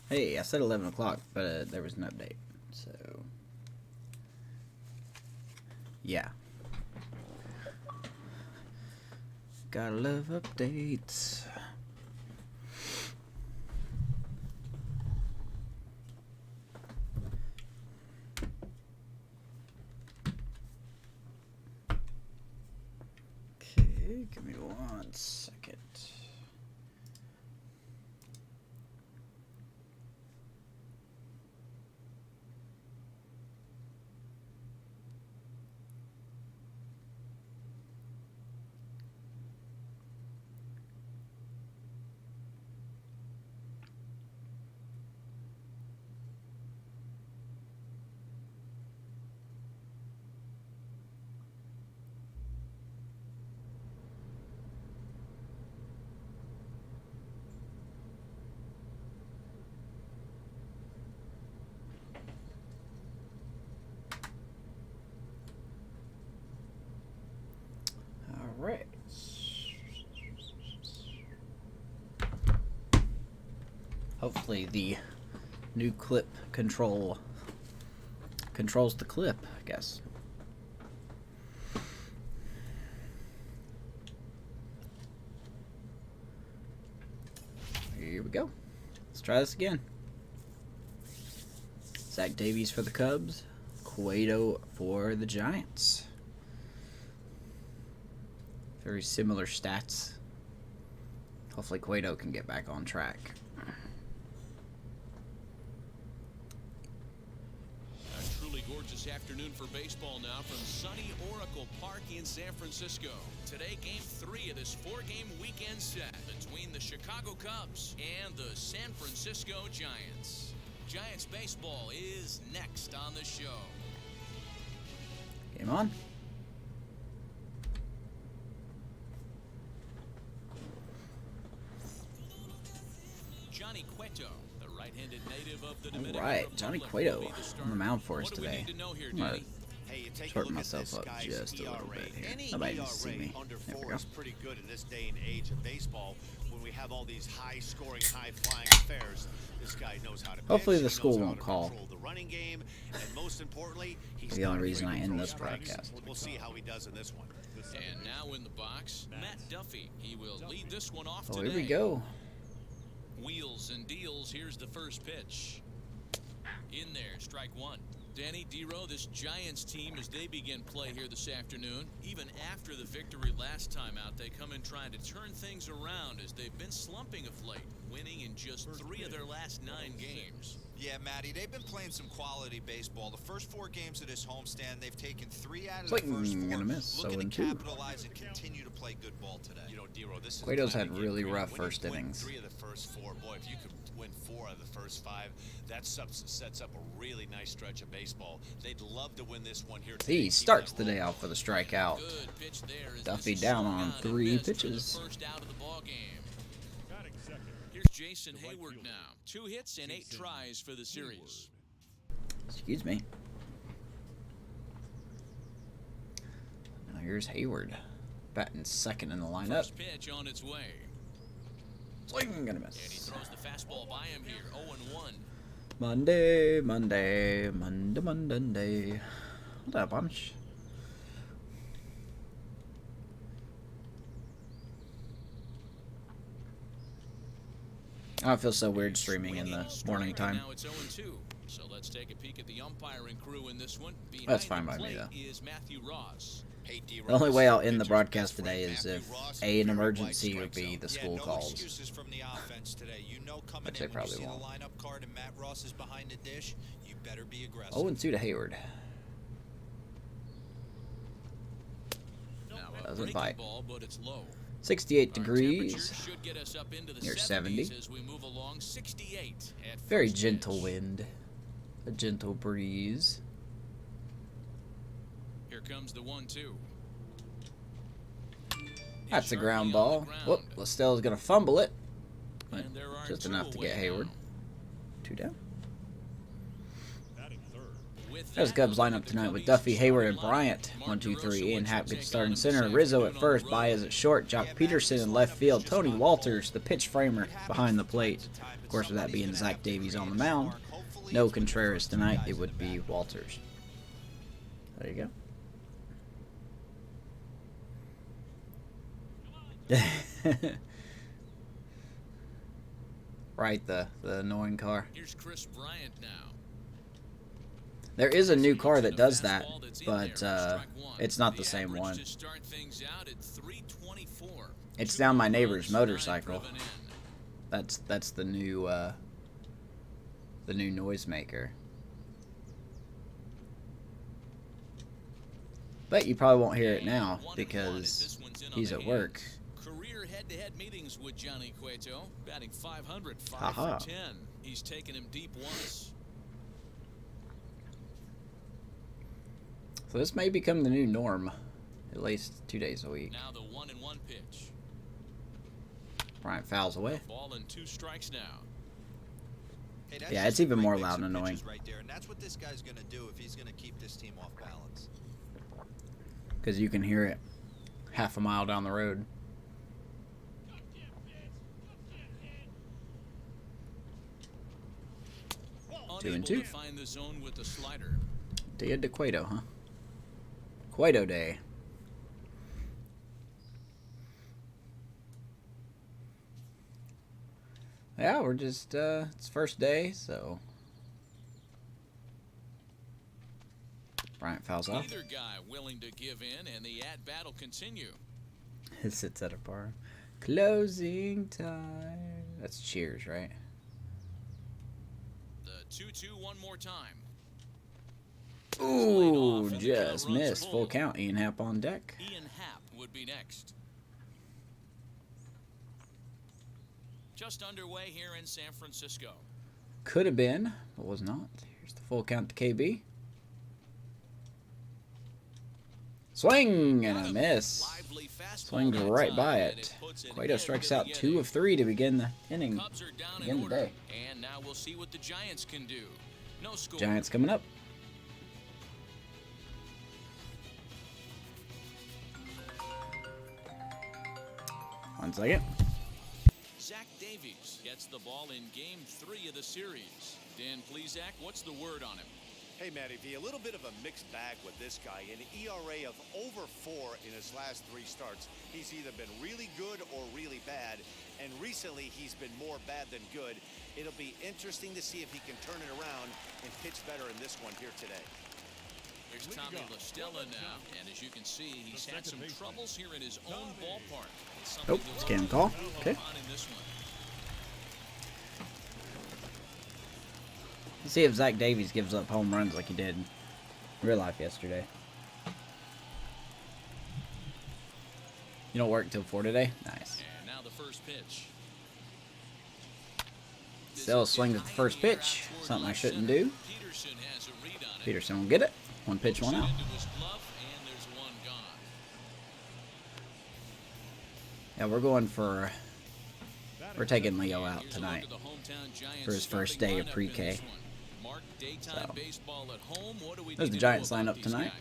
Hey, I said 11 o'clock, but there was an update, so yeah. Gotta love updates. Okay, give me 1 second. Alright. Hopefully the new clip controls the clip, I guess. Here we go. Let's try this again. Zach Davies for the Cubs, Cueto for the Giants. Very similar stats. Hopefully Cueto can get back on track. A truly gorgeous afternoon for baseball now from sunny Oracle Park in San Francisco. Today, Game 3 of this 4-game weekend set between the Chicago Cubs and the San Francisco Giants. Giants baseball is next on the show. Game on. Johnny Cueto, the right-handed native of the Dominican Alright, Johnny Cueto on the mound for us today. I'm gonna shorten myself up just a little bit here. Nobody can see me. There we go. Pretty good in this day and age of baseball when we have all these high-scoring, high-flying affairs. This guy knows how to pitch. Hopefully the school won't call. The running game, and most importantly, he's the only reason I end this broadcast. We'll see how he does in this one. And now in the box, Matt Duffy. He will lead this one off today. Oh, here we go. Wheels and deals. Here's the first pitch. In there, strike one. Danny Dero, this Giants team, as they begin play here this afternoon, even after the victory last time out, they come in trying to turn things around as they've been slumping of late, winning in just 3 of their last 9 games. Yeah, Matty, they've been playing some quality baseball. The first 4 games of this homestand, they've taken 3 out of the first 4. Gonna miss, Looking to 0-2. capitalize and continue to play good ball today. You know, Dero, this is Cueto's had really rough first innings. 3 of the first 4. Boy, if you could win 4 out of the first 5, that sets up a really nice stretch of baseball. They'd love to win this one here today. He starts the day off with a strikeout. Good pitch there as Duffy this is down swung on on and 3 missed for the pitches. first out of the ball game. Here's Jason Hayward now. 2 hits and 8 tries for the series. Excuse me. Now here's Hayward, batting second in the lineup. First pitch on its way. Swing, gonna And he miss. throws the fastball by him here. 0-1. Monday, Monday, Monday, Monday. What up, bunch? Oh, it feels so weird streaming in the morning time. Now it's 0-2. So let's take a peek at the umpiring crew in this one. That's fine by me, though. Is Matthew Ross. Hey, D. The only way I'll end the broadcast today is if an emergency would be the school no calls. excuses from the offense today. You know, coming Which they in when you probably see won't. the lineup card and Matt Ross is behind the dish, you better be aggressive. 0-2 to Hayward. Now a Doesn't breaking bite. ball, but it's low. 68 Our degrees. temperatures should get us up into the Near 70s 70. as we move along. 68 at Very first gentle pitch. wind. A gentle breeze. Here comes the 1-2. That's a ground Sharply on ball. the ground. Whoop, Listella's gonna fumble it. But And there are just 2 enough to away get Hayward. now. 2 down. With There's the Cubs lineup tonight with Duffy, Hayward, and Bryant. 1, 2, 3. Ian Happ gets starting center. Rizzo at first. Baez at short. Jock Peterson in left field. Tony Walters, the pitch framer, behind the plate. Of course, with that being Zach Davies on the mound. No Contreras tonight. It would be Walters. There you go. Right, the annoying car. Here's Chris Bryant now. There is a new car that does that, but it's not the same one. It's down my neighbor's motorcycle. That's the new noisemaker. But you probably won't hear it now because he's at work. Career head-to-head meetings with Johnny Cueto, batting 500, 5 Aha. for 10. He's taken him deep once. So this may become the new norm, at least 2 days a week. Now the 1-1 pitch. Bryant fouls away. Ball and 2 strikes now. Hey, Yeah, it's even more loud and annoying. right there, and that's what this guy's going to do if he's going to keep this team off balance. Because you can hear it half a mile down the road. 2 and 2. Find the zone with the slider. Dia de Cueto, huh? Cueto Day. Yeah, we're just, it's first day, so. Bryant fouls off. Either guy willing to give in, and the at-bat will continue. It sits at a bar. Closing time. That's Cheers, right? The 2-2 one more time. Ooh, just missed. Full count. Ian Happ on deck. Ian Happ would be next. Just underway here in San Francisco. Could have been, but was not. Here's the full count to KB. Swing and a miss. Swings right by it. Cueto strikes out 2 of 3 to begin the inning. Begin the day. And now we'll see what the Giants can do. No score. Giants coming up. One second. Zach Davies gets the ball in Game 3 of the series. Dan Plesac, what's the word on him? Hey, Matty V, a little bit of a mixed bag with this guy. An ERA of over 4 in his last 3 starts. He's either been really good or really bad, and recently he's been more bad than good. It'll be interesting to see if he can turn it around and pitch better in this one here today. Here's Tommy La Stella now, and as you can see, he's had some troubles here in his own ballpark. Oh, scan call. Okay. Let's see if Zach Davies gives up home runs like he did in real life yesterday. You don't work till 4 today? Nice. And now the first pitch. Still swings at the first pitch. Something I shouldn't do. Peterson has a read on it. Peterson will get it. 1 pitch, 1 out. Into his glove, and there's 1 gone. Yeah, we're taking Leo out tonight for his first day of pre-K. So, there's the Giants lineup tonight.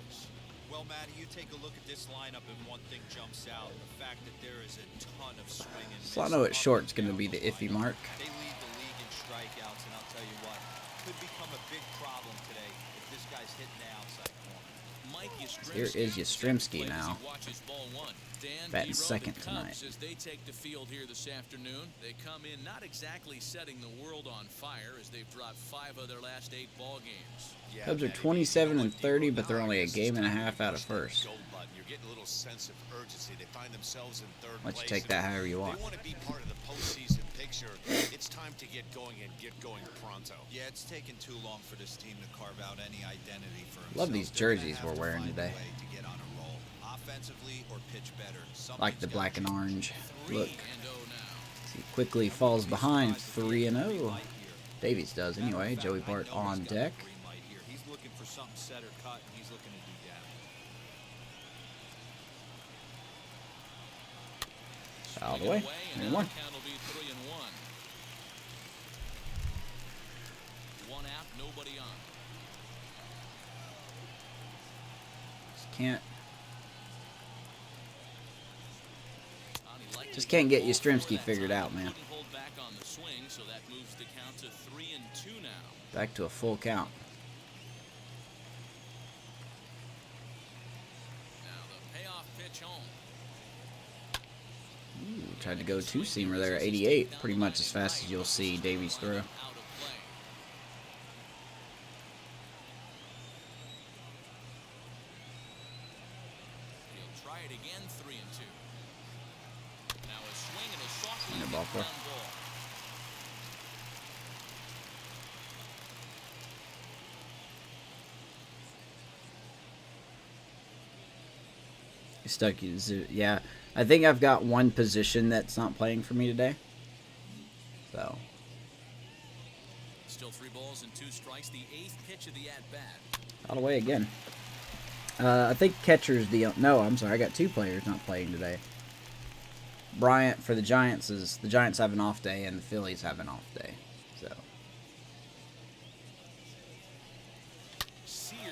Well, Matty, you take a look at this lineup and one thing jumps out. The fact that there is a ton of swing and miss. So I know at short's going to be the iffy mark. They lead the league in strikeouts, and I'll tell you what, could become a big problem today if this guy's hitting the outside corner. Here is Yastrzemski now. Batting second tonight. As they take the field here this afternoon, they come in not exactly setting the world on fire as they've dropped 5 of their last 8 ball games. Yeah, Cubs are Matty, 27 and 30, but they're only a game and a half out of first. You're getting a little sense of urgency. They find themselves in 3rd Let you place. take that however you want. They want to be part of the postseason picture. It's time to get going and get going pronto. Yeah, it's taken too long for this team to carve out any identity for themselves. Love these They're gonna jerseys have we're to wearing find a today. way to get on a roll, offensively or pitch better. Like the black and orange look. 3-0 now. He quickly falls behind 3-0. Davies does anyway. Joey Bart on deck. He's looking for something set or cut, and he's looking to do damage. Out of the way. And 3-1. now the count will be 3-1. 1 out, nobody on. Just can't get Yastrzemski figured out, man. Back to a full count. Ooh, tried to go two-seamer there at 88. Pretty much as fast as you'll see Davies throw. Ball for. Stuck. Yeah, I think I've got one position that's not playing for me today. So. Still 3 balls and 2 strikes. The 8th pitch of the at bat. Out of the way again. I think catcher's the. No, I'm sorry. I got 2 players not playing today. Bryant for the Giants is the Giants have an off day and the Phillies have an off day. So.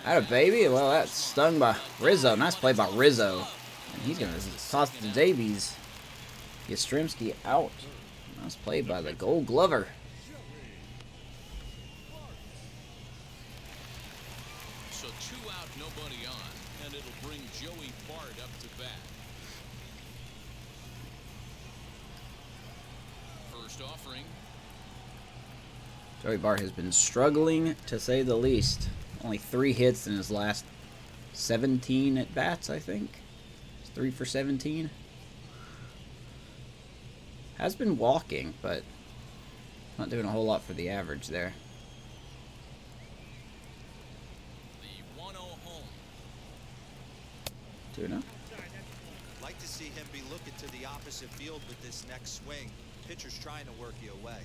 Atta baby. Well, that's stung by Rizzo. Nice play by Rizzo. And he's going to toss it to Davies. Yastrzemski out. Nice play by the Gold Glover. So 2 out, nobody on, and it'll bring Joey Bart up to bat. First offering. Joey Bart has been struggling, to say the least. Only 3 hits in his last 17 at-bats, I think. It's 3 for 17. Has been walking, but not doing a whole lot for the average there. The 1-0 home. 2-0. Like to see him be looking to the opposite field with this next swing. Pitcher's trying to work you away.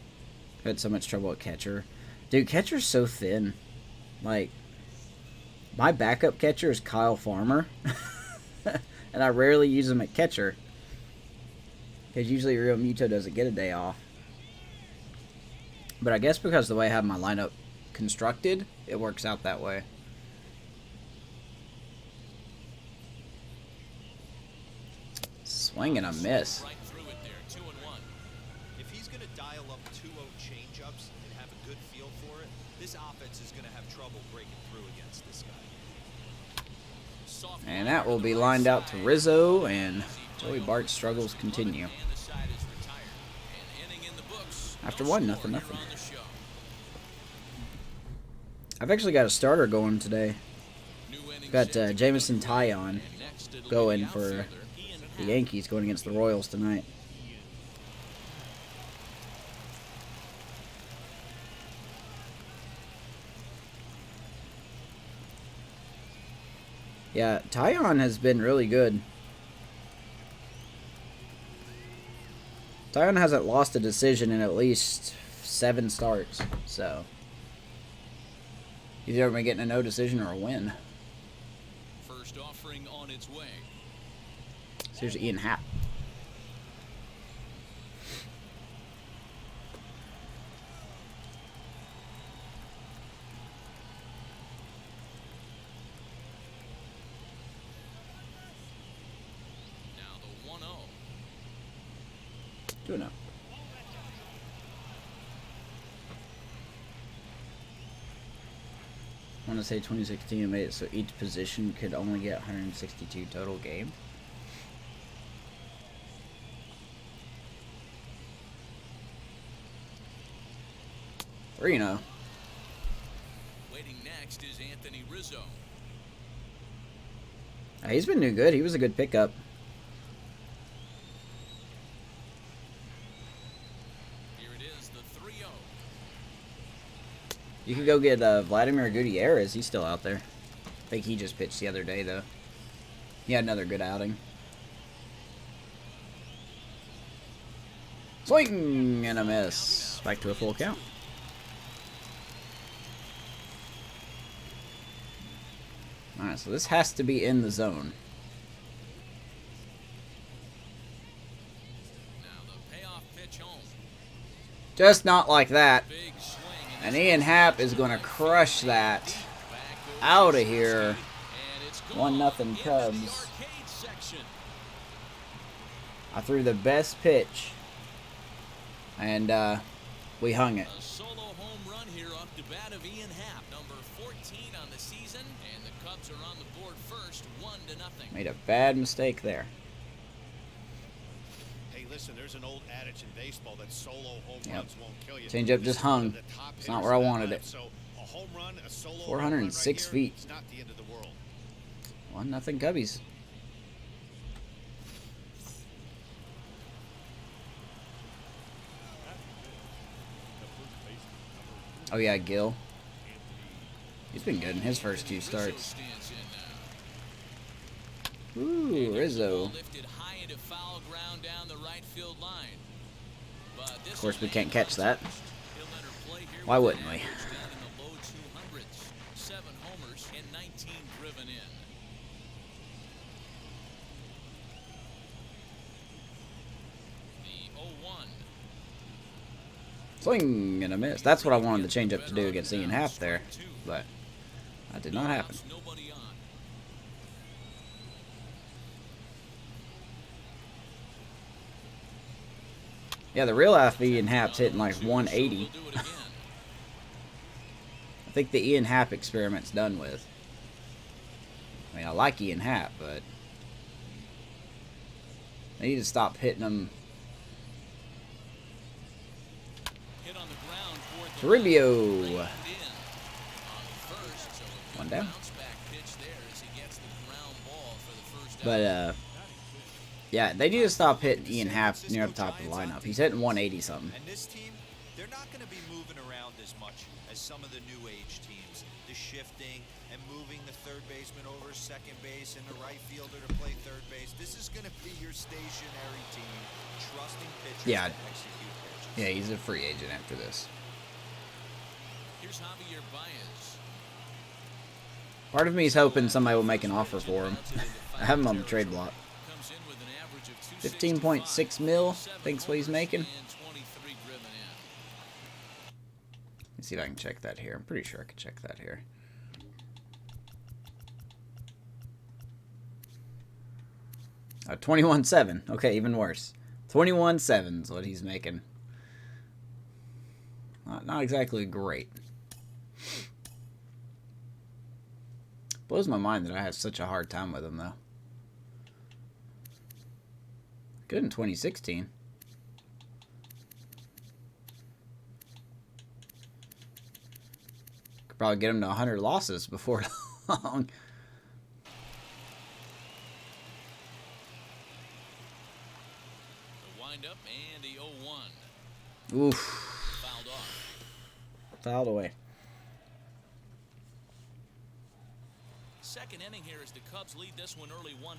Had so much trouble at catcher. Dude, catcher's so thin. Like, my backup catcher is Kyle Farmer. And I rarely use him at catcher. Because usually Real Muto doesn't get a day off. But I guess because the way I have my lineup constructed, it works out that way. Swing and a miss. Right through it there, 2-1. If he's going to dial up 2-0 changeups and have a good feel for it, this offense is going to have trouble breaking through against this guy. And that will be lined out to Rizzo, and Joey Bart's struggles continue. After 1-0. I've actually got a starter going today. Got Jamison Tyon going for the Yankees going against the Royals tonight. Yeah, Tyon has been really good. Tyon hasn't lost a decision in at least 7 starts, so he's either been getting a no decision or a win. First offering on its way. So here's Ian Happ. Now the 1-0. 2-0. I want to say 2016 made it so each position could only get 162 total games. Waiting next is Anthony Rizzo. He's been doing good. He was a good pickup. Here it is, the 3-0. You could go get Vladimir Gutierrez. He's still out there. I think he just pitched the other day, though. He had another good outing. Swing and a miss. Back to a full count. Alright, so this has to be in the zone. Now the payoff pitch home. Just not like that. Big swing. And Ian Happ is going to crush that out of here. And it's 1-0 Cubs. I threw the best pitch, and we hung it. A solo home run here off the bat of Ian Happ, number 14 on the season, and the Cubs are on the board first, 1-0. Made a bad mistake there. Hey, listen, there's an old adage in baseball that solo home runs won't kill you. Changeup just hung. It's not where I wanted it. So a home run, a solo 406 home run right feet. here, it's not the end of the world. 1-0 Cubbies. Oh yeah, Gil. He's been good in his first 2 starts. Ooh, Rizzo. Of course, we can't catch that. Why wouldn't we? 7 homers and 19 driven in. The 0-1. Swing and a miss. That's what I wanted the changeup to do against Ian Happ there, but that did not happen. Nobody on. Yeah, the real Ian Happ's hitting like 180. I think the Ian Happ experiment's done with. I mean, I like Ian Happ, but they need to stop hitting him. Toribio. 1 down. But, yeah, they need to stop hitting Ian Happ near the top of the lineup. He's hitting 180 something. And this team, they're not going to be moving around as much as some of the new age teams. The shifting and moving the third baseman over second base and the right fielder to play third base. This is going to be your stationary team, trusting pitchers Yeah. to execute pitches. Yeah, he's a free agent after this. Here's Javier Baez. Part of me is hoping somebody will make an offer for him. I have him on the trade block. 15.6 mil, thinks what he's making. Let's see if I can check that here. I'm pretty sure I can check that here. Oh, 21.7. Okay, even worse. 21.7 is what he's making. Not exactly great. Blows my mind that I have such a hard time with him, though. Good in 2016. Could probably get him to 100 losses before long. The windup and the 0-1. Oof. Fouled off. Fouled away. Second inning here as the Cubs lead this one early 1-0.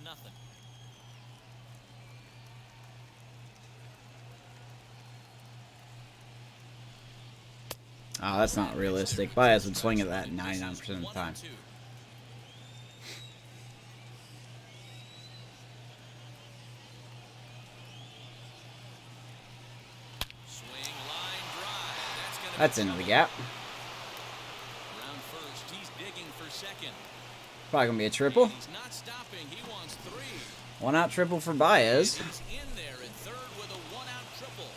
Oh, that's not realistic. Baez would swing at that 99% of the time. That's into the gap. Around first, he's digging for second. Probably gonna be a triple. He's not stopping. He wants 3. 1 out triple for Baez. He's in there at third with a 1-out triple.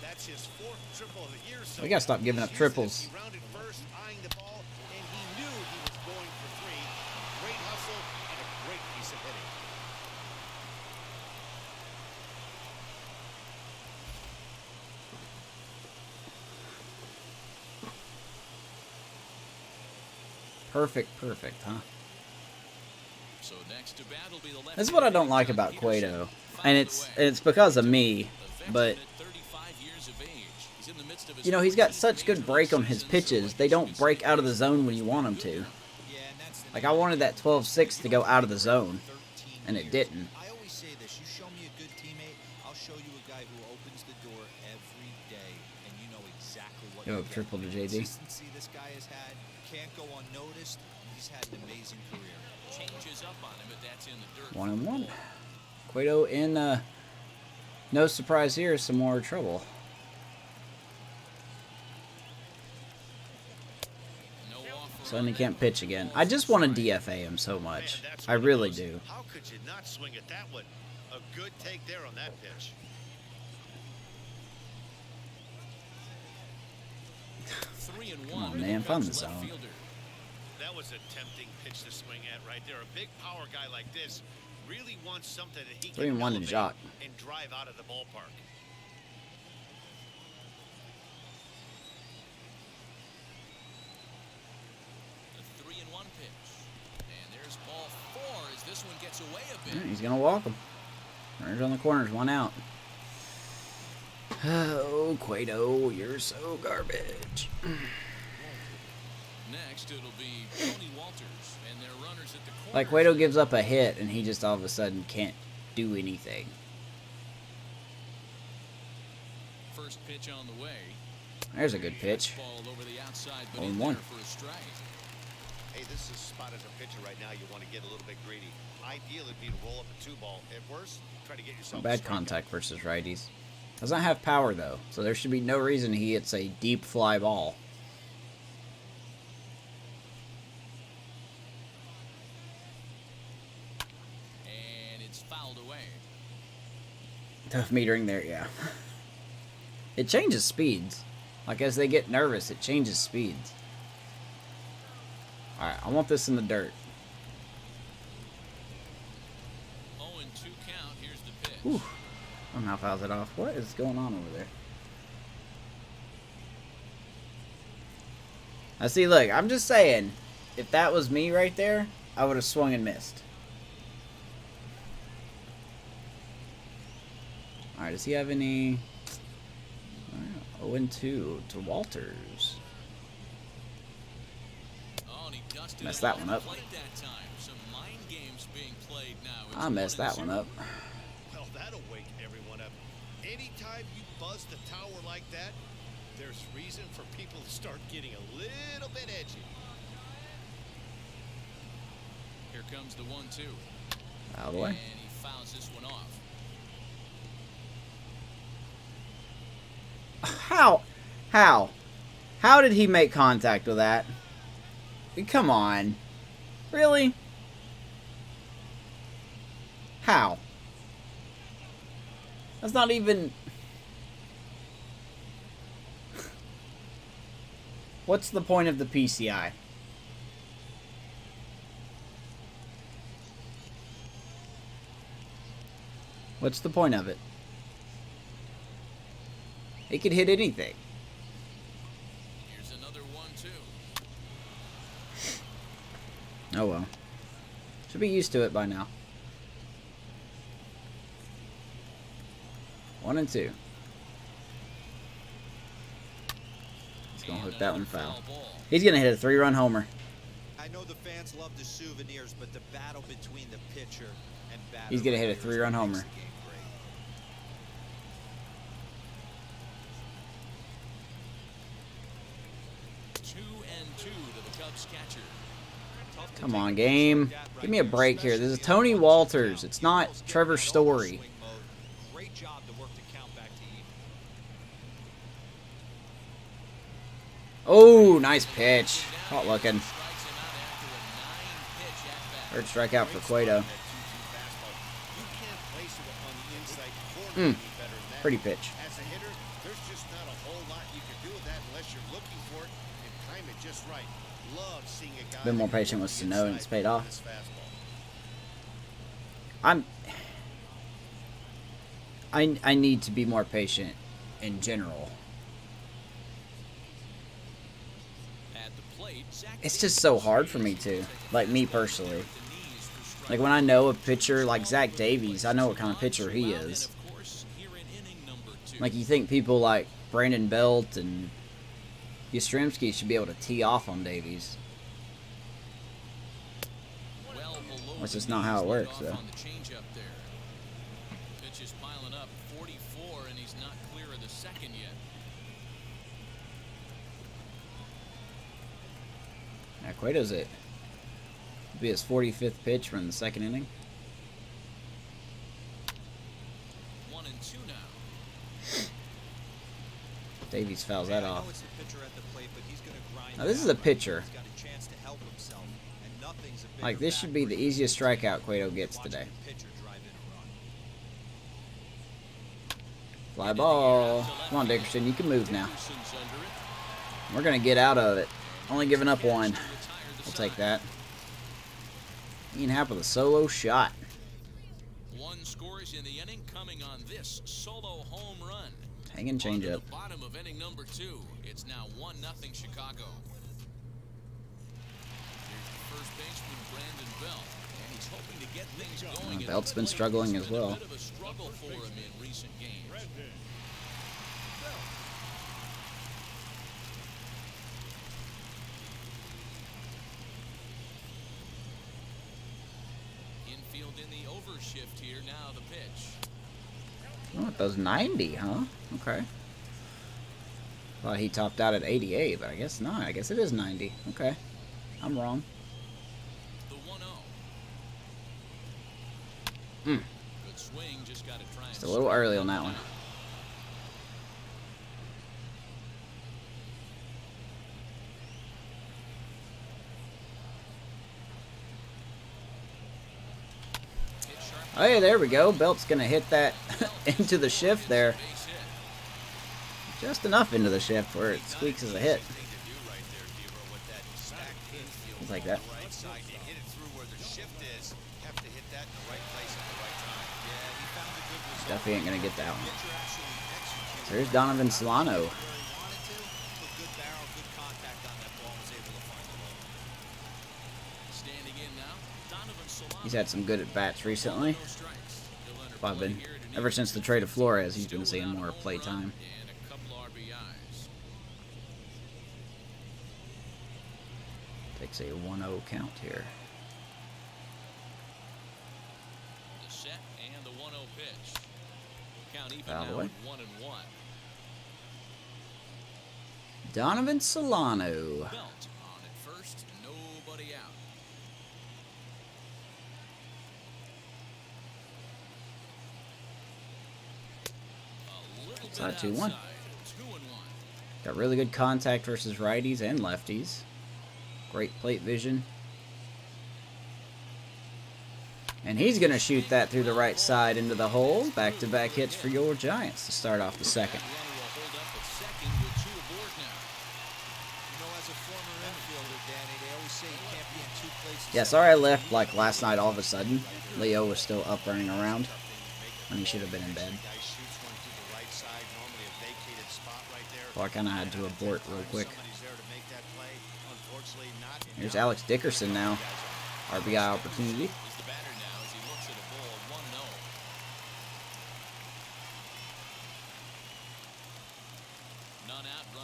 That's his 4th triple of the year. So We gotta stop giving up triples. He rounded first, eyeing the ball, and he knew he was going for 3. Great hustle and a great piece of hitting. Perfect, huh? So next to bat will be the left. This is what I don't like about Cueto, and it's because of me, but you know, he's got such good break on his pitches. They don't break out of the zone when you want them to. Like, I wanted that 12-6 to go out of the zone, and it didn't. I always say this, you show me a good teammate, I'll show you a guy who opens the door every day, and you know exactly what Go you up get. triple to The JD. consistency this guy has had can't go unnoticed. He's had an amazing career. Changes up on him, but that's in the dirt. 1-1. Cueto in, no surprise here, some more trouble. No offer sudden he can't pitch again. I just want to DFA him so much. I really do. How could you not swing at that one? A good take there on that pitch. 3-1. Come on, man, find the zone. That was a tempting pitch to swing at right there. A big power guy like this really wants something that he can 3-1 to elevate Jock. and drive out of the ballpark. The 3-1 pitch. And there's ball 4 as this one gets away a bit. Yeah, he's going to walk him. Runners on the corners, 1 out. Oh, Cueto, you're so garbage. Next, it'll be Tony Walters and their runners at the corner. Like, Cueto gives up a hit, and he just all of a sudden can't do anything. First pitch on the way. There's a good pitch. Ball over the outside, but 0-1. in there for a strike. Hey, this is a spot as a pitcher right now. You want to get a little bit greedy. Ideal would be to roll up a 2-ball. At worst, try to get yourself Bad contact versus righties. Does not have power, though, so there should be no reason he hits a deep fly ball. And it's fouled away. Tough metering there, yeah. It changes speeds. Like, as they get nervous, it changes speeds. Alright, I want this in the dirt. 0-2 count. Here's the pitch. Whew. Somehow fouls it off. What is going on over there? Now, see, look, I'm just saying, if that was me right there, I would have swung and missed. Alright, does he have any... 0-2 to Walters. Oh, and he dusted Messed it that off one the up. plate that time. Some mind games being played now. It's I messed that 1-2. one up. Well, that'll wake everyone up. Anytime you buzz the tower like that, there's reason for people to start getting a little bit edgy. Here comes the 1-2. Out of the way. And he fouls this one off. How? How did he make contact with that? Come on. Really? How? That's not even... What's the point of the PCI? What's the point of it? It could hit anything. Here's another 1-2. Oh well. Should be used to it by now. 1-2. He's gonna hook that one foul. He's gonna hit a 3-run homer. I know the fans love the souvenirs, but the battle between the pitcher and batter. He's gonna hit a right here is 3-run what homer. makes the game great. 2-2 to the Cubs catcher. Tough to Come take on, a pitch game. like that right Give me a there, break here. This is especially on Tony the Walters. count. It's not Ball's getting Trevor in Story. swing mode. Great job to work the count back to even. Oh, nice pitch. Caught looking. Strikes him out after a 9-pitch at-bat. Third strikeout for Cueto. You can't place it on the inside corner any better than that. Pretty pitch. As a hitter, there's just not a whole lot you can do with that unless you're looking for it and time it just right. Love seeing a guy Been more that can patient work with the Sano and inside it's paid with off. this fastball. I need to be more patient in general. At the plate, Zach It's just so hard for me to. Like me personally. Like when I know a pitcher like Zach Davies, I know what kind of pitcher he is. Like you think people like Brandon Belt and Yastrzemski should be able to tee off on Davies. That's just not how it works, though. Pitch is piling up, 44, and he's not clear of the second yet. Now Cueto's it. It'll be his 45th pitch from the second inning. 1-2 now. Davies fouls that off. It's the pitcher at the plate, but he's gonna grind Now this it is a out right pitcher. here. He's got a chance to help Nothing's a bigger Like, this should be the easiest strikeout Cueto gets today. Fly ball. Come on, Dickerson, you can move now. We're going to get out of it. Only giving up one. We'll take that. Ian Happ with a solo shot. One scores in the inning coming on this solo home run. Hanging changeup. The bottom of inning number 2. It's now 1-0 Chicago. Here's the first baseman Brandon Belt, and he's hoping to get things going. Belt's been struggling as well. A bit of a struggle for him in recent games. Infield in the overshift here. Now the pitch. Oh, it does 90, huh? Okay. Thought he topped out at 88, but I guess not. I guess it is 90. Okay. I'm wrong. The 1-0. Hmm. Good swing. Just got to try. Just a little early on that one. Oh, hey, there we go. Belt's going to hit that into the shift there. Just enough into the shift where it squeaks as a hit. Just like that. Duffy ain't going to get that one. So here's Donovan Solano. He's had some good at-bats recently. Well, ever since the trade of Flores, he's been seeing more play time. Takes a 1-0 count here. The set and the 1-0 pitch. Count even Foul now away. at 1-1. Donovan Solano. Belt on at first, nobody out. Side 2-1. Got really good contact versus righties and lefties. Great plate vision. And he's going to shoot that through the right side into the hole. Back-to-back hits for your Giants to start off the second. Yeah, sorry I left like last night all of a sudden. Leo was still up running around when he should have been in bed. So I kind of had to abort real quick. Here's Alex Dickerson now. RBI opportunity.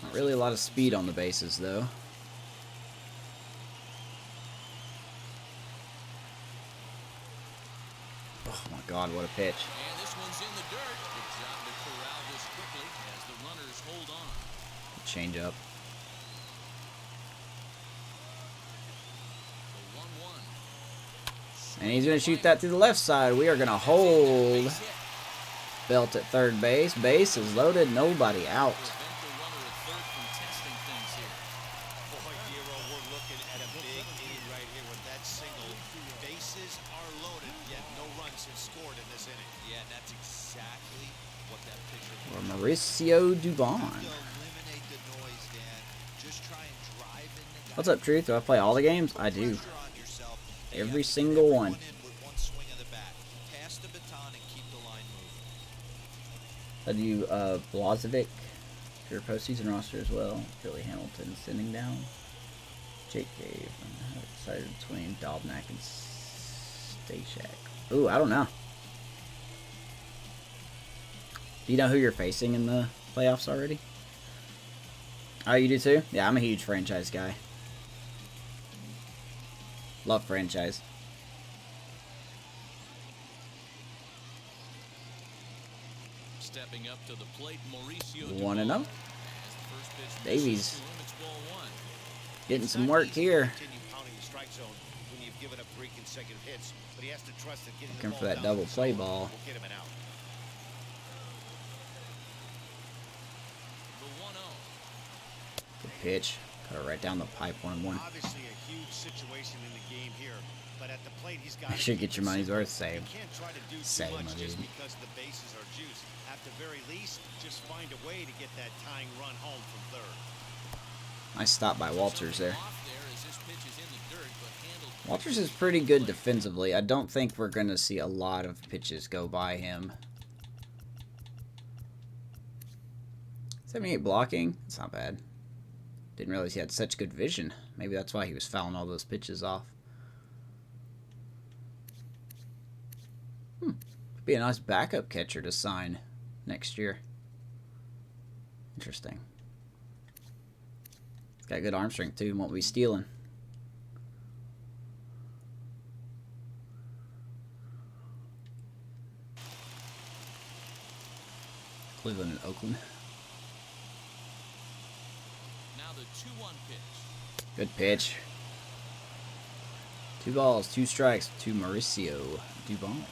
Not really a lot of speed on the bases, though. Oh my God, what a pitch. And this one's in the dirt. Good job to corral this quickly as the runners hold on. Change up. The 1-1. And he's going to shoot that through the left side. We are going to hold Belt at third base. Base is loaded. Nobody out. Or Mauricio Dubon. What's up, Truth? Do I play all the games? I do. Every single one. I do Blazovic for your postseason roster as well. Billy Hamilton sending down. Jake Cave. I'm excited between Dobnak and Stashak. Ooh, I don't know. Do you know who you're facing in the playoffs already? Oh, you do too? Yeah, I'm a huge franchise guy. Love franchise. Stepping up to the plate, Mauricio 1-0. Davies getting some work here. Looking for that double play ball. Good pitch. Cut it right down the pipe, 1-1. Obviously a huge situation in the game here, but at the plate he's got. You should get your money's worth. Same. You can't try to do Same, too much my just dude. because the bases are juiced. At the very least, just find a way to get that tying run home from third. Nice stop by Walters there. Off there as this pitch is in the dirt, but handled Walters is pretty good defensively. I don't think we're going to see a lot of pitches go by him. 78 blocking. It's not bad. Didn't realize he had such good vision. Maybe that's why he was fouling all those pitches off. Be a nice backup catcher to sign next year. Interesting. He's got good arm strength too. Won't be stealing. Cleveland and Oakland. now the 2-1 pitch. Good pitch. 2 balls, 2 strikes to Mauricio Dubon.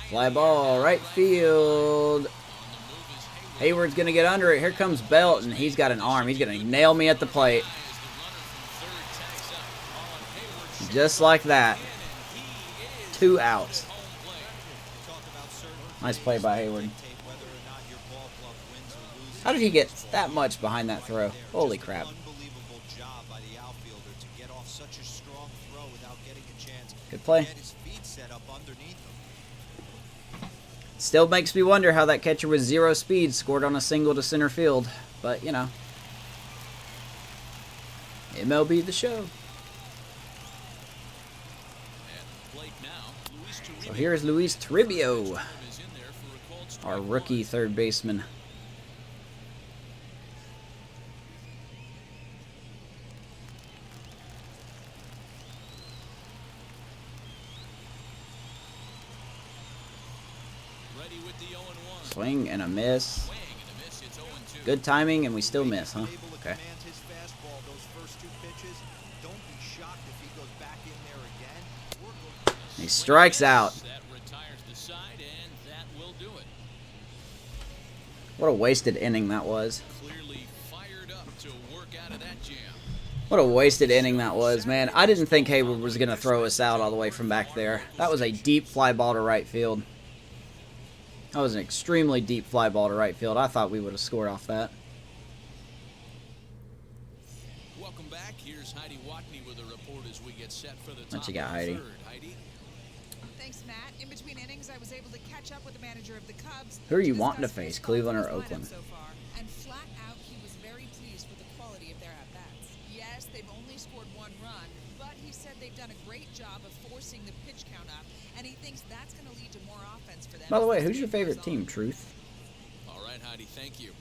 Fly ball, right field. Hayward's going to get under it. Here comes Belt, and he's got an arm. He's going to nail me at the plate. Just like that. 2 outs. Nice play by Hayward. How did he get that much behind that throw? Holy crap. Unbelievable job by the outfielder to get off such a strong throw without getting a chance. Good play. Get his feet set up underneath him. Still makes me wonder how that catcher with 0 speed scored on a single to center field. But, you know. MLB the show. So here's Luis Toribio, our rookie third baseman. Swing and a miss. Good timing, and we still miss, huh? Okay. He strikes out. What a wasted inning that was. What a wasted inning that was, man. I didn't think Hayward was going to throw us out all the way from back there. That was a deep fly ball to right field. That was an extremely deep fly ball to right field. I thought we would have scored off that. Welcome back. Here's Heidi Watney with a report as we get set for the top What you got, of the Heidi? third. Heidi? Thanks, Matt. In between innings, I was able to catch up with the manager of the Cubs. Who are you to wanting to discuss face, his Cleveland or thoughts on his Oakland? lineup So far, and flat out, he was very pleased with the quality of their at-bats. Yes, they've only scored 1 run, but he said they've done a great job of forcing the pitch count up, and he thinks that's going to lead to more offense for them. By the way, as who's your season favorite goes team, on. Truth? All right, Heidi, thank you.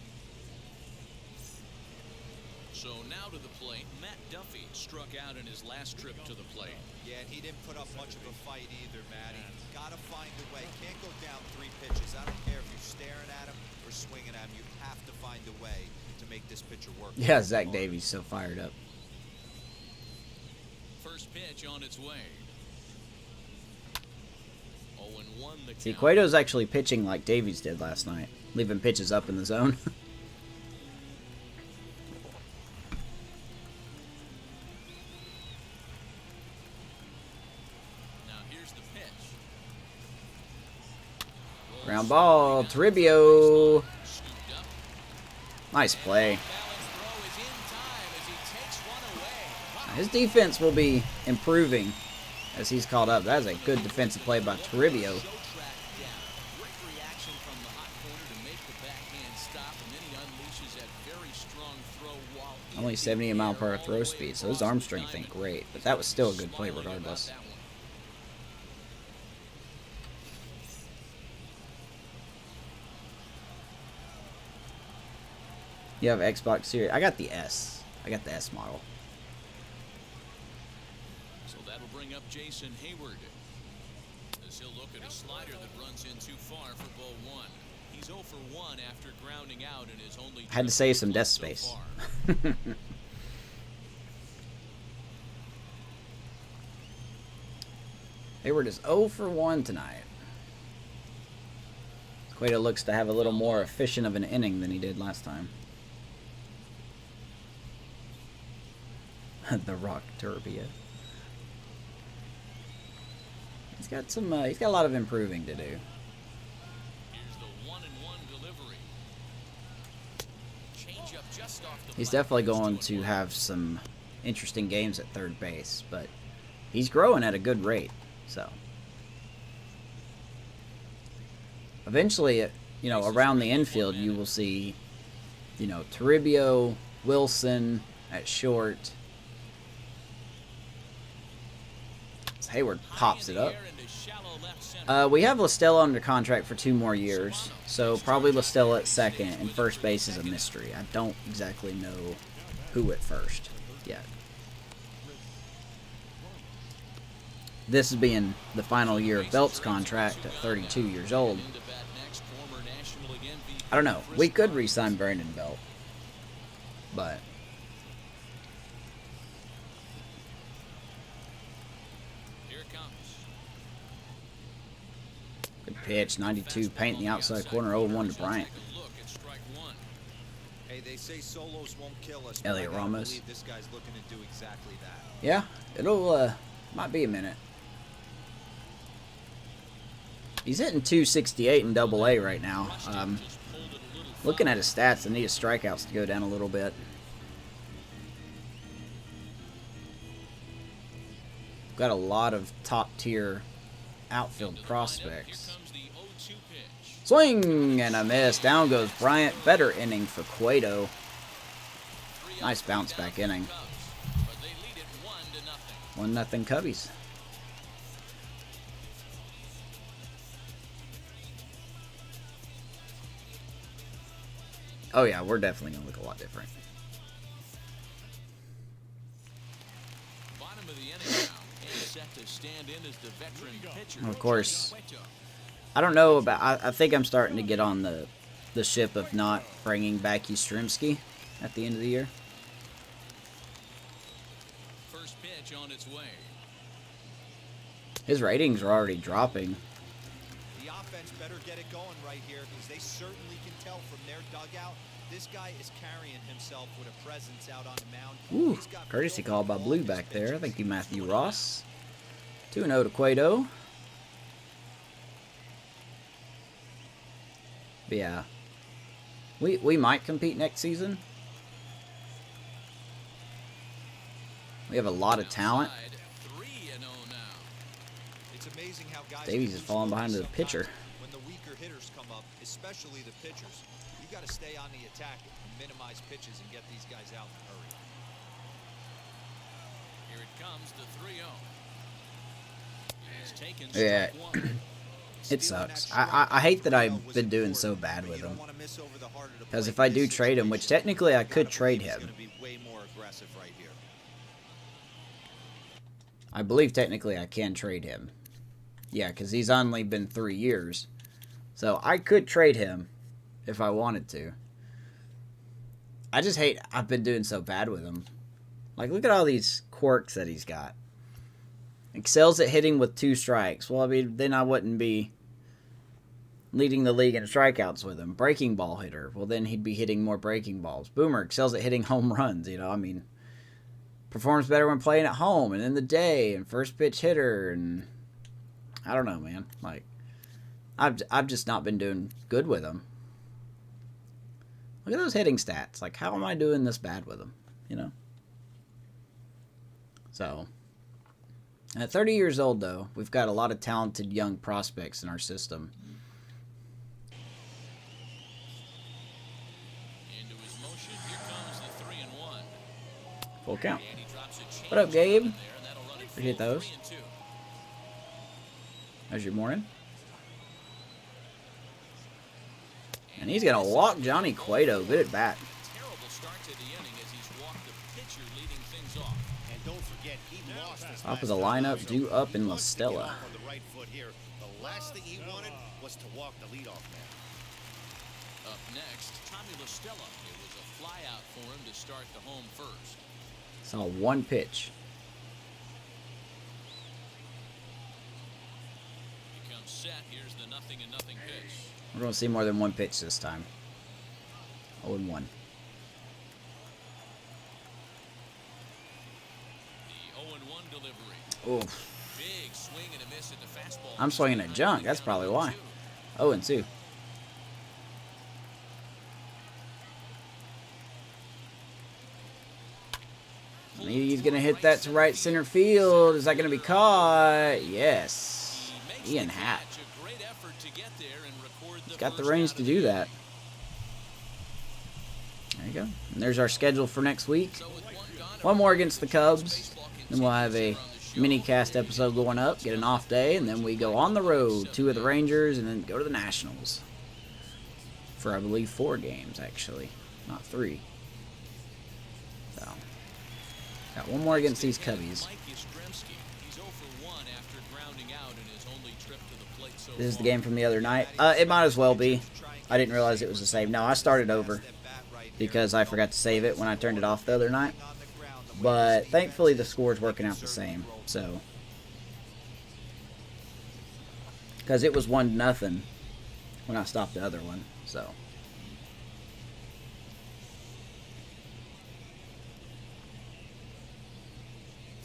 So now to the plate, Matt Duffy struck out in his last trip to the plate. Yeah, and he didn't put up much of a fight either, Matty. Gotta find a way. Can't go down 3 pitches. I don't care if you're staring at him or swinging at him. You have to find a way to make this pitcher work. Yeah, Zach Davies so fired up. First pitch on its way. 0-1 the See, count. Cueto's actually pitching like Davies did last night, leaving pitches up in the zone. Now here's the pitch. Ground ball, Toribio. Scooped up. Nice play. Balanced throw is in time as he takes one away. Wow. His defense will be improving as he's called up. That is a good defensive play by Toribio. Show track down. Great reaction from the hot corner to make the backhand stop, and then he unleashes that very strong throw while Only 70 mile per hour throw speed, so his arm strength ain't great, but that was still a good play regardless. You have Xbox Series. I got the S. I got the S model. So that'll bring up Jason Hayward as he'll look at a slider that runs in too far for ball 1. He's 0 for 1 after grounding out in his only I had to save some desk space. Hayward is 0 for 1 tonight. Cueto looks to have a little more efficient of an inning than he did last time. The Rock Turbia. He's got some. He's got a lot of improving to do. Here's the 1-1 delivery. Change up just off the He's plate. definitely going to have some interesting games at third base, but he's growing at a good rate. So eventually, you know, around the infield, you will see, you know, Toribio, Wilson at short. Hayward pops it up. We have LaStella under contract for 2 more years, so probably LaStella at second, and first base is a mystery. I don't exactly know who at first yet. This is being the final year of Belt's contract at 32 years old. I don't know. We could re-sign Brandon Belt, but good pitch, 92, paint in the outside corner, 0-1 to Bryant. Hey, they say solos won't kill us. Elliot but I gotta Ramos. believe this guy's looking to do exactly that. Yeah, it'll might be a minute. He's hitting 268 in Double-A right now. Looking at his stats, I need his strikeouts to go down a little bit. Got a lot of top-tier outfield prospects. Swing and a miss. Down goes Bryant. Better inning for Cueto. Nice bounce back inning. 1-0 Cubbies. Oh yeah, we're definitely gonna look a lot different. Bottom of the inning now, and set to stand in as the veteran pitcher. Of course, I don't know about. I think I'm starting to get on the ship of not bringing back Yastrzemski at the end of the year. First pitch on its way. His ratings are already dropping. The offense better get it going right here because they certainly can tell from their dugout this guy is carrying himself with a presence out on the mound. Ooh, He's got courtesy feel call for by all Blue his back there. pitches. Thank you, Matthew Ross. 2-0 to Cueto. But yeah, we might compete next season. We have a lot of talent. Outside, 3-0 now. It's amazing how guys Davies can is lose falling focus behind the sometimes pitcher. when the weaker hitters come up, especially the pitchers. You got to stay on the attack and minimize pitches and get these guys out in a hurry. Here it comes, the 3-0. He's taken Yeah. strike 1. It sucks. I hate that I've been doing so bad with him. Because if I do trade him, which technically I could trade him. I believe technically I can trade him. Yeah, because he's only been 3 years. So I could trade him if I wanted to. I just hate I've been doing so bad with him. Like, look at all these quirks that he's got. Excels at hitting with 2 strikes. Well, I mean, then I wouldn't be leading the league in strikeouts with him. Breaking ball hitter. Well, then he'd be hitting more breaking balls. Boomer excels at hitting home runs. You know, I mean, performs better when playing at home and in the day, and first pitch hitter, and I don't know, man. Like, I've just not been doing good with him. Look at those hitting stats. Like, how am I doing this bad with him? You know? So, at 30 years old, though, we've got a lot of talented young prospects in our system. Into his motion, here comes the 3-1. Full count. And he drops a change What up, Gabe? there, and that'll run it Appreciate full those. 3-2. How's your morning? And he's going to walk Johnny Cueto. Good at bat. Terrible start to the inning as he's walked the pitcher leading things off. And don't forget, he lost this Top of last the time lineup, out, so due up he in wants to get LaStella. off on the right foot here. The last thing he wanted was to walk the leadoff man. Up next, Tommy LaStella. It was a fly out for him to start the home first. Saw one pitch. Here comes set. Here's the 0-0 pitch. We're going to see more than one pitch this time. 0-1. The 0-1 delivery. Oof. Big swing and a miss at the fastball. I'm swinging at junk. That's probably why. 0-2. He's going to hit that to right center field. Is that going to be caught? Yes. Ian Happ. He's got the range to do that. There you go. And there's our schedule for next week. One more against the Cubs. Then we'll have a mini cast episode going up, get an off day, and then we go on the road. 2 of the Rangers, and then go to the Nationals. For, I believe, 4 games, actually. Not 3. So, got one more against these Cubbies. This is the game from the other night. It might as well be. I didn't realize it was the same. No, I started over because I forgot to save it when I turned it off the other night. But thankfully the score's working out the same. So, because it was 1-0 when I stopped the other one. So.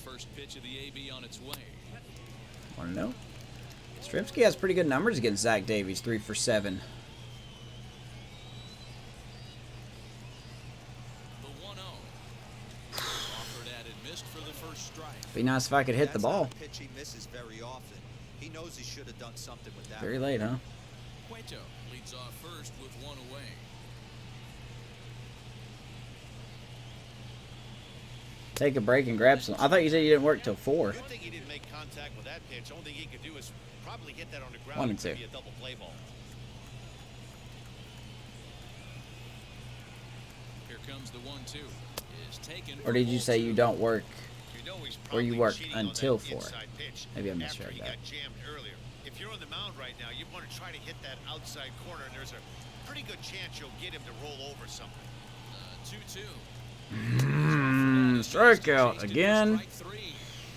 First pitch of the AB on its way. Want to know? Strzemski has pretty good numbers against Zach Davies, 3 for 7. The 1-0. Offered at and missed for the first strike. Be nice if I could hit the ball. Pitch he misses very often. He knows he should have done something with that. Very late, huh? Cueto leads off first with 1 away. Take a break and grab some. I thought you said you didn't work till 4. Good thing he didn't make contact with that pitch. Only thing he could do is probably hit that on the ground. 1 and 2. Be a double play ball. Here comes the 1-2. Is taken. Or did you say you don't work? You know he's Or you probably work cheating on until that 4? inside pitch Maybe I after misread he that. got jammed earlier. If you're on the mound right now, you want to try to hit that outside corner, and there's a pretty good chance you'll get him to roll over something. 2-2. Strikeout again.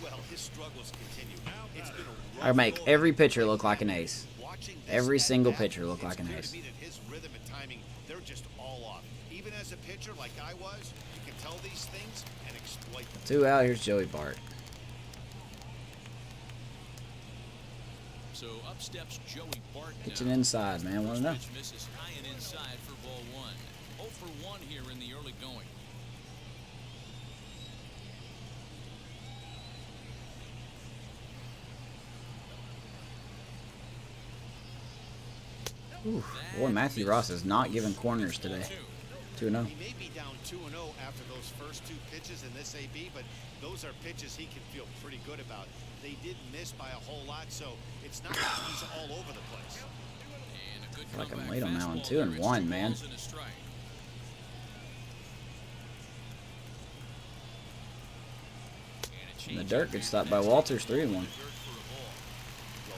Well, his struggles continue. It's been a I rough make go. every pitcher look like an ace. Watching this Every at single bat, pitcher look like it's an clear to ace. me that his rhythm and timing, they're just all off. Even as a pitcher like I was, you can tell these things and exploit them. 2 out. Here's Joey Bart. So up steps Joey Bart. Pitching now. inside, man. Want to know? Pitch misses high and inside for ball 1. 0 for 1 here in the early going. Ooh, boy, Matthew Ross is not giving corners today. 2-0. He may be down 2-0 after those first 2 pitches in this AB, but those are pitches he can feel pretty good about. They did miss by a whole lot, so it's not like he's all over the place. And a good I feel like I'm comeback late on that one. fastball 2 and there. It's 1, 2 man. balls and a strike. In the dirt, good stop by Walters. 3-1. Well,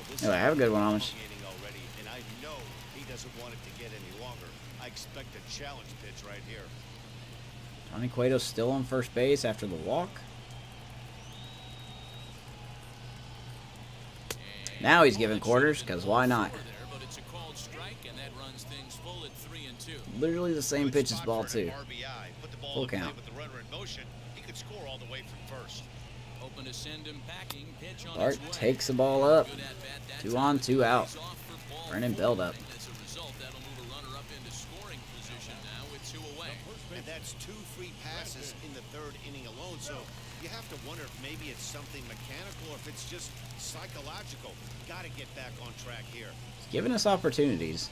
this Oh, I have a good one, Amish. inning already, and I know he doesn't want it to get any longer. I expect a challenge pitch right here. Tony Cueto's still on first base after the walk. Now he's giving quarters, because why not? But it's a called strike, and that runs things full at 3 and 2. Literally the same Good pitch as spot ball for an 2. RBI. Put the ball Full in play count. with the runner in motion. He could score all the way from first. Open to send him packing. Pitch on Bart its way. takes the ball up. Good at bat that 2 time. on, 2 out. He's off for ball Brennan 4. Beld up. As a result, that'll move a runner up into scoring position now with 2 away. And that's 2 free passes in the 3rd inning alone. So you have to wonder if maybe it's something mechanical or if it's just psychological. Got to get back on track here. He's giving us opportunities.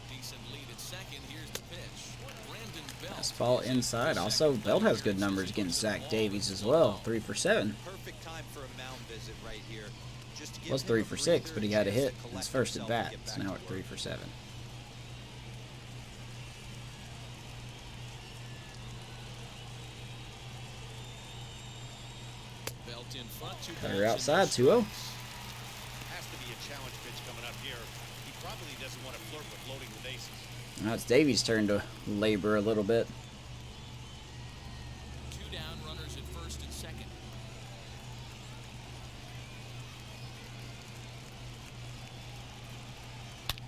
Decent lead at second. Here's the pitch. Brandon Belt. Fastball inside. Also, Belt has good numbers against Zach Davies as well. 3 for 7. Perfect time for a mound visit right here. Just to give Was him 3 a for 6, but he had a breather, hit chance to in his collect first at himself and bat. get So back now to at 3 for 7. Belt in front. 2 Cutter balls outside. and 2-0. Has to be a challenge pitch coming up here. He probably doesn't want to flirt with loading the bases. Now it's Davies' turn to labor a little bit.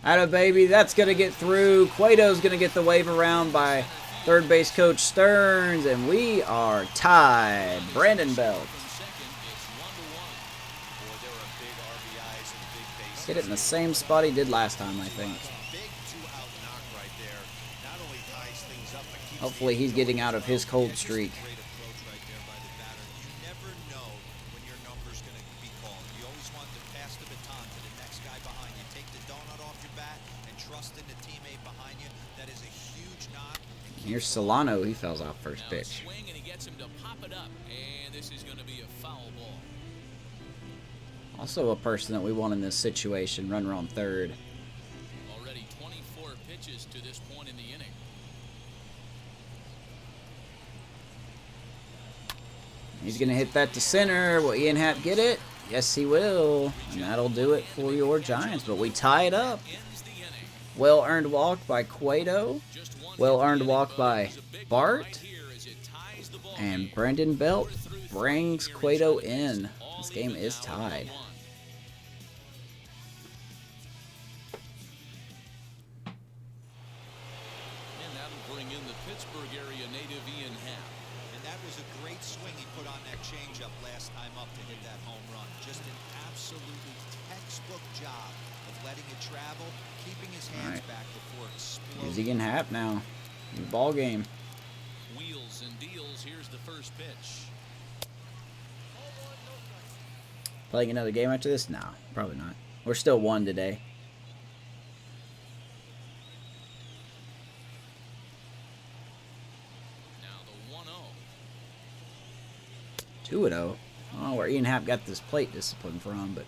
Atta baby, that's going to get through. Cueto's going to get the wave around by third base coach Stearns, and we are tied. Brandon Belt hit it in the same spot he did last time, I think. Hopefully he's getting out of his cold streak. Here's Solano. He fouls off first pitch. Also a person that we want in this situation. Runner on third. Already 24 pitches to this point in the inning. He's going to hit that to center. Will Ian Happ get it? Yes, he will. And that'll do it for your Giants. But we tie it up. Well-earned walk by Cueto. Well-earned walk by Bart. And Brandon Belt brings Cueto in. This game is tied. And that'll bring in the Pittsburgh area native Ian Happ. And that was a great swing he put on that changeup last time up to hit that home run. Just an absolutely textbook job of letting it travel, keeping his hands back before exploding. Here's Ian Happ now. New ball game. Wheels and deals. Here's the first pitch. Playing another game after this? No, probably not. We're still 1 today. Now the 1-0. 2-0. Oh, where Ian Happ got this plate discipline from, but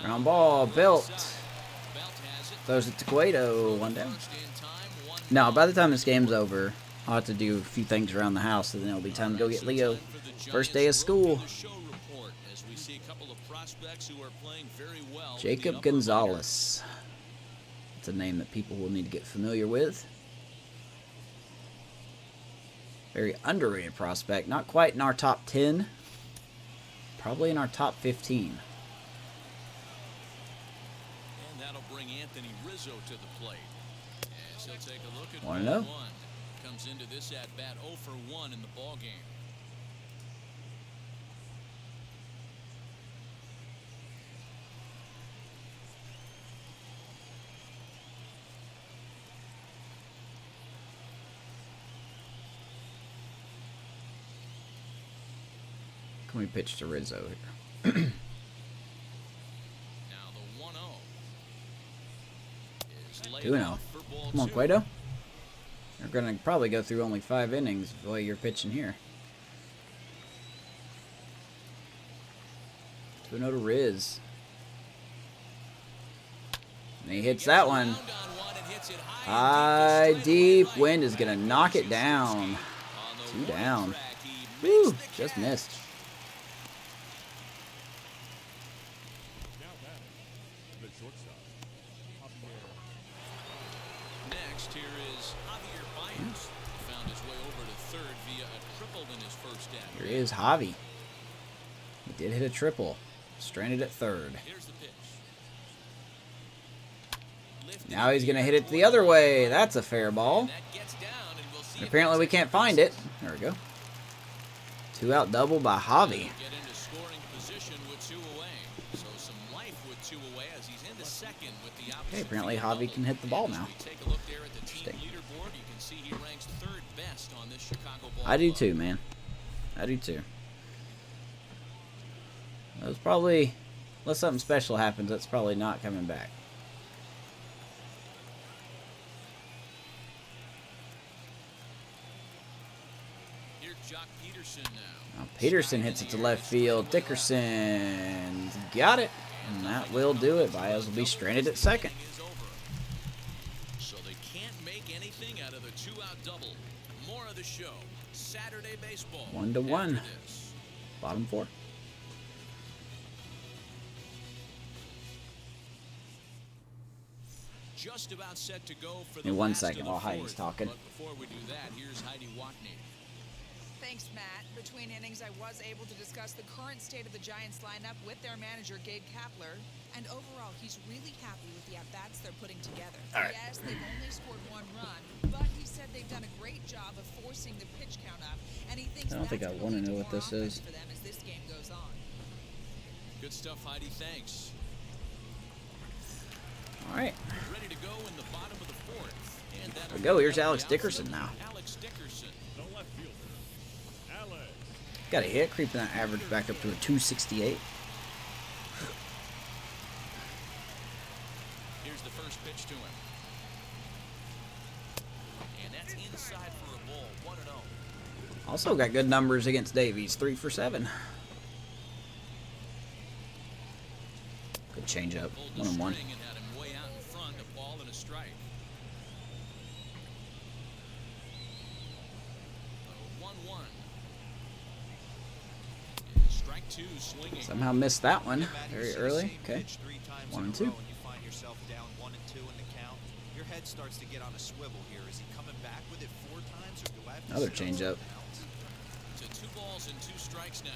ground ball. Belt throws it to Cueto. 1 down. Now, by the time this game's over, I'll have to do a few things around the house, and then it'll be time to go get Leo. First day of school. Jacob Gonzalez. It's a name that people will need to get familiar with. Very underrated prospect. Not quite in our top 10. Probably in our top 15. And that'll bring Anthony Rizzo to the plate. As he'll take a look at 1-0. Comes into this at bat 0 for 1 in the ball game. Can we pitch to Rizzo here? Now the 1-0 is laid 2-0. off for ball Come on, 2. Cueto. You're going to probably go through only 5 innings the way you're pitching here. 2-0 to Riz. And he hits that one. High, deep. Wind is going to knock it down. 2 down. Woo, just missed. Next, here is Javier Baez. Found his way over to third via a triple in his first at. Here is Javi. He did hit a triple. Stranded at third. Here's the pitch. Now he's going to hit it the other way. That's a fair ball. That gets down, and we'll see And if apparently we it's can't find it. There we go. 2 out double by Javi. get into scoring position with 2 away. So some life with 2 away as he's into second with the opposite. Okay, apparently field Javi can hit the ball now. Take a look there at the team Interesting. leaderboard. You can see he ranks 3rd best on this Chicago ball. I do club. too, man. I do too. That was probably, unless something special happens, that's probably not coming back. Here's Jock Peterson now. Now Peterson hits it to left field. Dickerson got it. And that will do it. Baez will be stranded at second. Is over. So they can't make anything out of the 2-out double. More of the show. Saturday baseball. 1-1. After this. Bottom 4. just about set to go for In the 1 last of second the while Heidi's fourth. talking. But before we do that, here's Heidi Watney. Thanks, Matt. Between innings, I was able to discuss the current state of the Giants lineup with their manager, Gabe Kapler. And overall, he's really happy with the at-bats they're putting together. All right. Yes, they've only scored 1 run, but he said they've done a great job of forcing the pitch count up. And he thinks I don't think I that's want to gonna know lead what more this offense is. for them as this game goes on. Good stuff, Heidi. Thanks. All right. Ready to go in the bottom of the fourth. And There we go. Here's Alex Dickerson now. Alex Dickerson. Got a hit, creeping that average back up to a 268. Here's the first pitch to him. And that's inside for a ball. 1-0. Also got good numbers against Davies, 3 for 7. Good changeup, Pulled the 1-1. string and had him way out in front. A ball and a strike. 1-1. Strike 2 swinging. Somehow missed that one Yeah, Matt, you very see the early. same Okay. pitch 3 times 1 in and a 2. row and you find yourself down 1 and 2 in the count. Your head starts to get on a swivel here. Is he coming back with it 4 times, or do I have to Another settle changeup. something else? To 2 balls and 2 strikes now.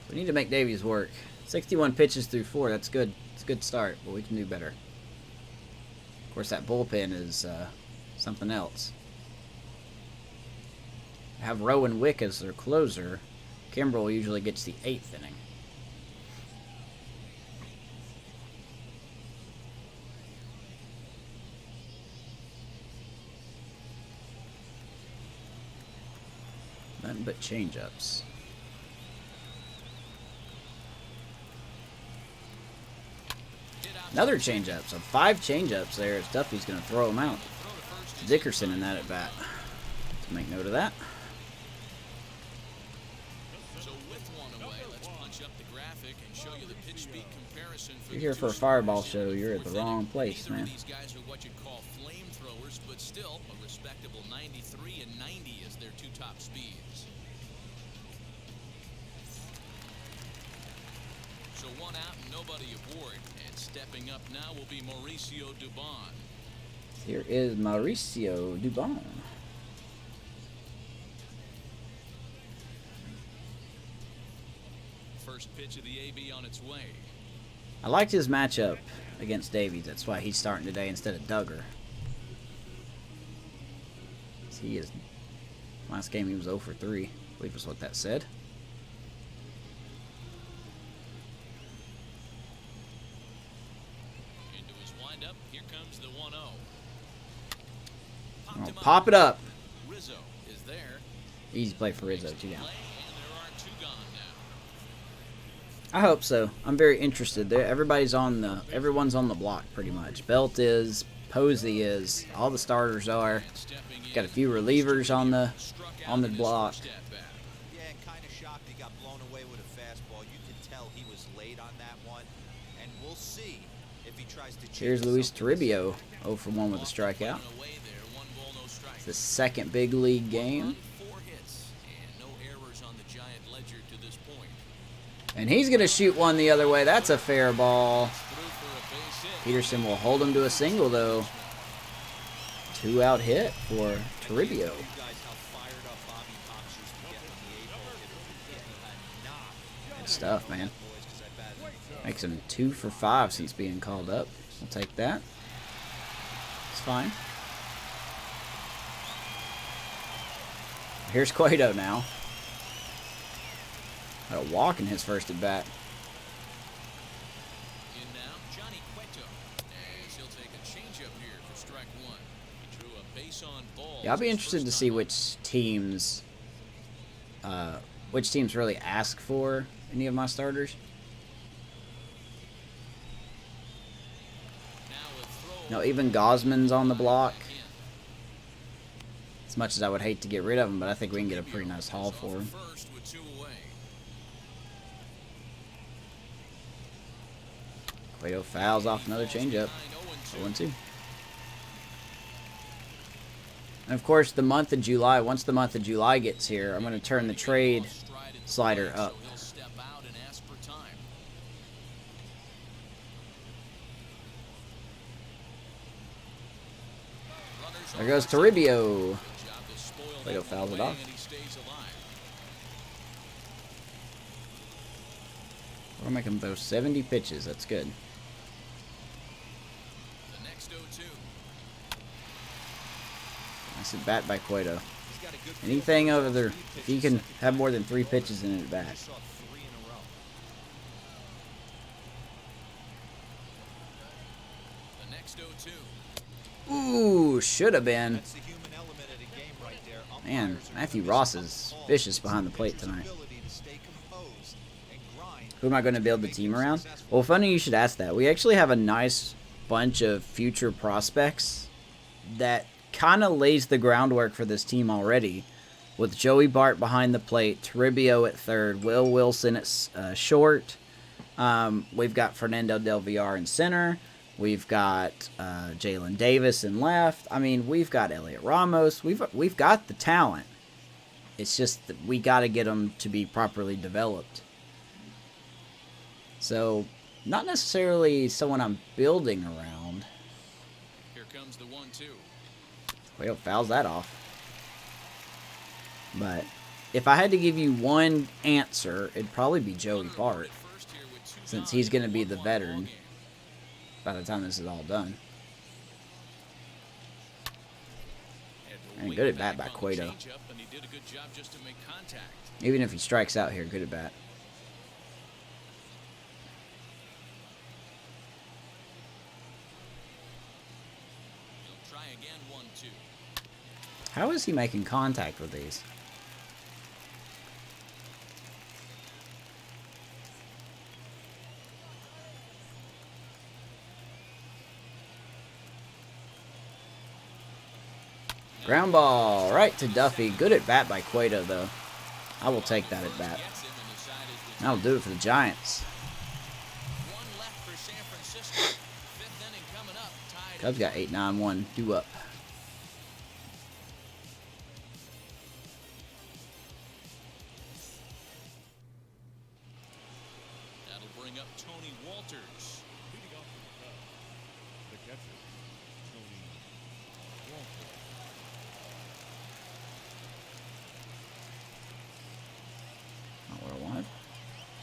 We need to make Davies work. 61 pitches through 4. That's good. It's a good start, but we can do better. Of course, that bullpen is something else. Have Rowan Wick as their closer. Kimbrell usually gets the 8th inning. Nothing but change-ups. Another change-up. So 5 change-ups there. As Duffy's going to throw them out. Dickerson in that at bat. To make note of that. So with 1 away, let's punch up the graphic and show you the pitch speed comparison. If you're here for a fireball show, you're at the wrong place, Neither man. of these guys are what you'd call flamethrowers, but still a respectable 93 and 90 as their 2 top speeds. So 1 out and nobody aboard. And stepping up now will be Mauricio Dubon. Here is Mauricio Dubon. First pitch of the AB on its way. I liked his matchup against Davies. That's why he's starting today instead of Duggar. He is. Last game he was 0 for 3. I believe is what that said. Into his windup. Here comes the 1-0. Oh, Popped him pop it up. Rizzo is there. Easy play for Rizzo. 2 down. Play, and there are 2 gone now. I hope so. I'm very interested. Everybody's on the. Everyone's on the block pretty much. Belt is. Posey is. All the starters are. And stepping in, Got a few relievers on the struck out on the in his block. first at-bat. Yeah, and kind of shocked he got blown away with a fastball. You can tell he was late on that one, and we'll see if he tries to change Here's Luis something this Toribio. time. 0 for 1 with a strikeout. Blown away there. 1 ball, no strike. The second big league game. 4 hits and no errors on the Giant ledger to this point. And he's going to shoot one the other way. That's a fair ball. Through for a base hit. Peterson will hold him to a single, though. 2-out hit for Toribio. You guys how fired up Bobby Pops used to get when the 8-ball hitter would get a knock. Good stuff, man. Boys, 'cause I batted Makes him 2 for 5 since being called up. We'll take that. It's fine. Here's Cueto now. Got a walk in his first at bat. In now, Johnny Cueto. As he'll take a changeup here for strike 1. He drew a base on ball. Yeah, I'll be interested to see which teams really ask for any of my starters. No, even Gosman's on the block. As much as I would hate to get rid of him, but I think we can get a pretty nice haul for him. First with 2 away. Cueto fouls off another changeup. 0-2. And of course, the month of July, once the month of July gets here, I'm going to turn the trade slider up. So he'll step out and ask for time. There goes Toribio. Good job to spoil Cueto that fouls it away, off. and he stays alive. We'll make him throw 70 pitches. That's good. The next 0-2. Nice at bat by Cueto. He's got a good feel Anything for other, those if three he can pitches, have more than second 3 time pitches in at I bat. saw 3 in a row. The next 0-2. Ooh, should have been. That's the human element of the game right there. Man, Umpires are Matthew gonna Ross miss a is couple calls. vicious It's behind the the plate pitcher's tonight. ability to stay composed and grind Who am I going to build the make team him around? successful. Well, funny you should ask that. We actually have a nice bunch of future prospects that kind of lays the groundwork for this team already. With Joey Bart behind the plate, Toribio at third, Will Wilson at short. We've got Fernando Del Villar in center. We've got Jalen Davis in left. I mean, we've got Elliot Ramos. We've got the talent. It's just that we got to get them to be properly developed. So, not necessarily someone I'm building around. Here comes the 1-2. Well, fouls that off. But if I had to give you one answer, it'd probably be Joey Bart, First here with 2 since guys he's going to in be a the 1-1 veteran ball game. by the time this is all done. Had to And wait good at bat back by on the Cueto. changeup, and he did a good job just to make contact. Even if he strikes out here, good at bat. He'll try again, 1-2. How is he making contact with these? Ground ball right to Duffy. Good at bat by Cueto, though. I will take that at bat. Gets him, and the side is with That'll do it for the Giants. one left for San Francisco. Fifth inning coming up. Tied Cubs got 8-9-1. Due up. That'll bring up Tony Walters. Leading off for the Cubs, the catcher, Tony Walker. Not what I wanted.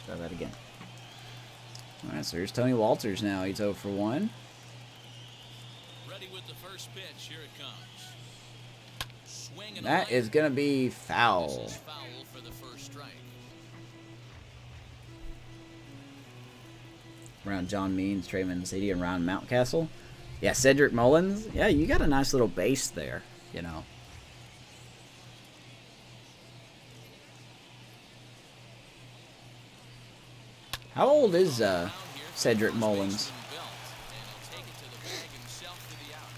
Try that again. Alright, so here's Tony Walters now. He's 0 for 1. Ready with the first pitch. Here it comes. Swing and a That is line. going to be This foul. is foul for the first strike. Around John Means, Trey Mancini, and around Mountcastle. Yeah, Cedric Mullins. Yeah, you got a nice little base there, you know. How old is Down here, Cedric first Mullins? baseman Belt, and he'll take it to the bag himself for the out.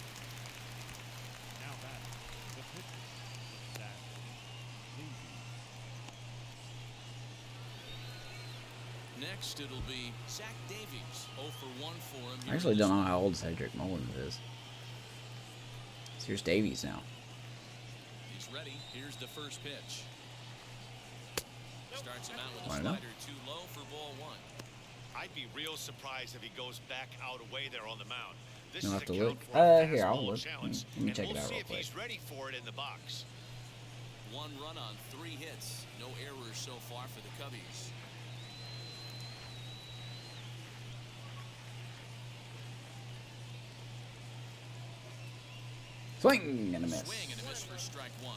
Now batting, the pitcher, Zach Davies. Next, it'll be Zach Davies. 0 for 1 for him. I actually don't know how old Cedric Mullins is. So here's Davies now. He's ready. Here's the first pitch. Starts him out with a Why not? slider too low for ball 1. I'd be real surprised if he goes back out away there on the mound. This You'll is have a to count look. for a Here, I'll fastball look. challenge, Let me and check it we'll out see real if quick. he's ready for it in the box. 1 run on 3 hits. No errors so far for the Cubbies. Swing and a miss. Swing and a miss for strike 1.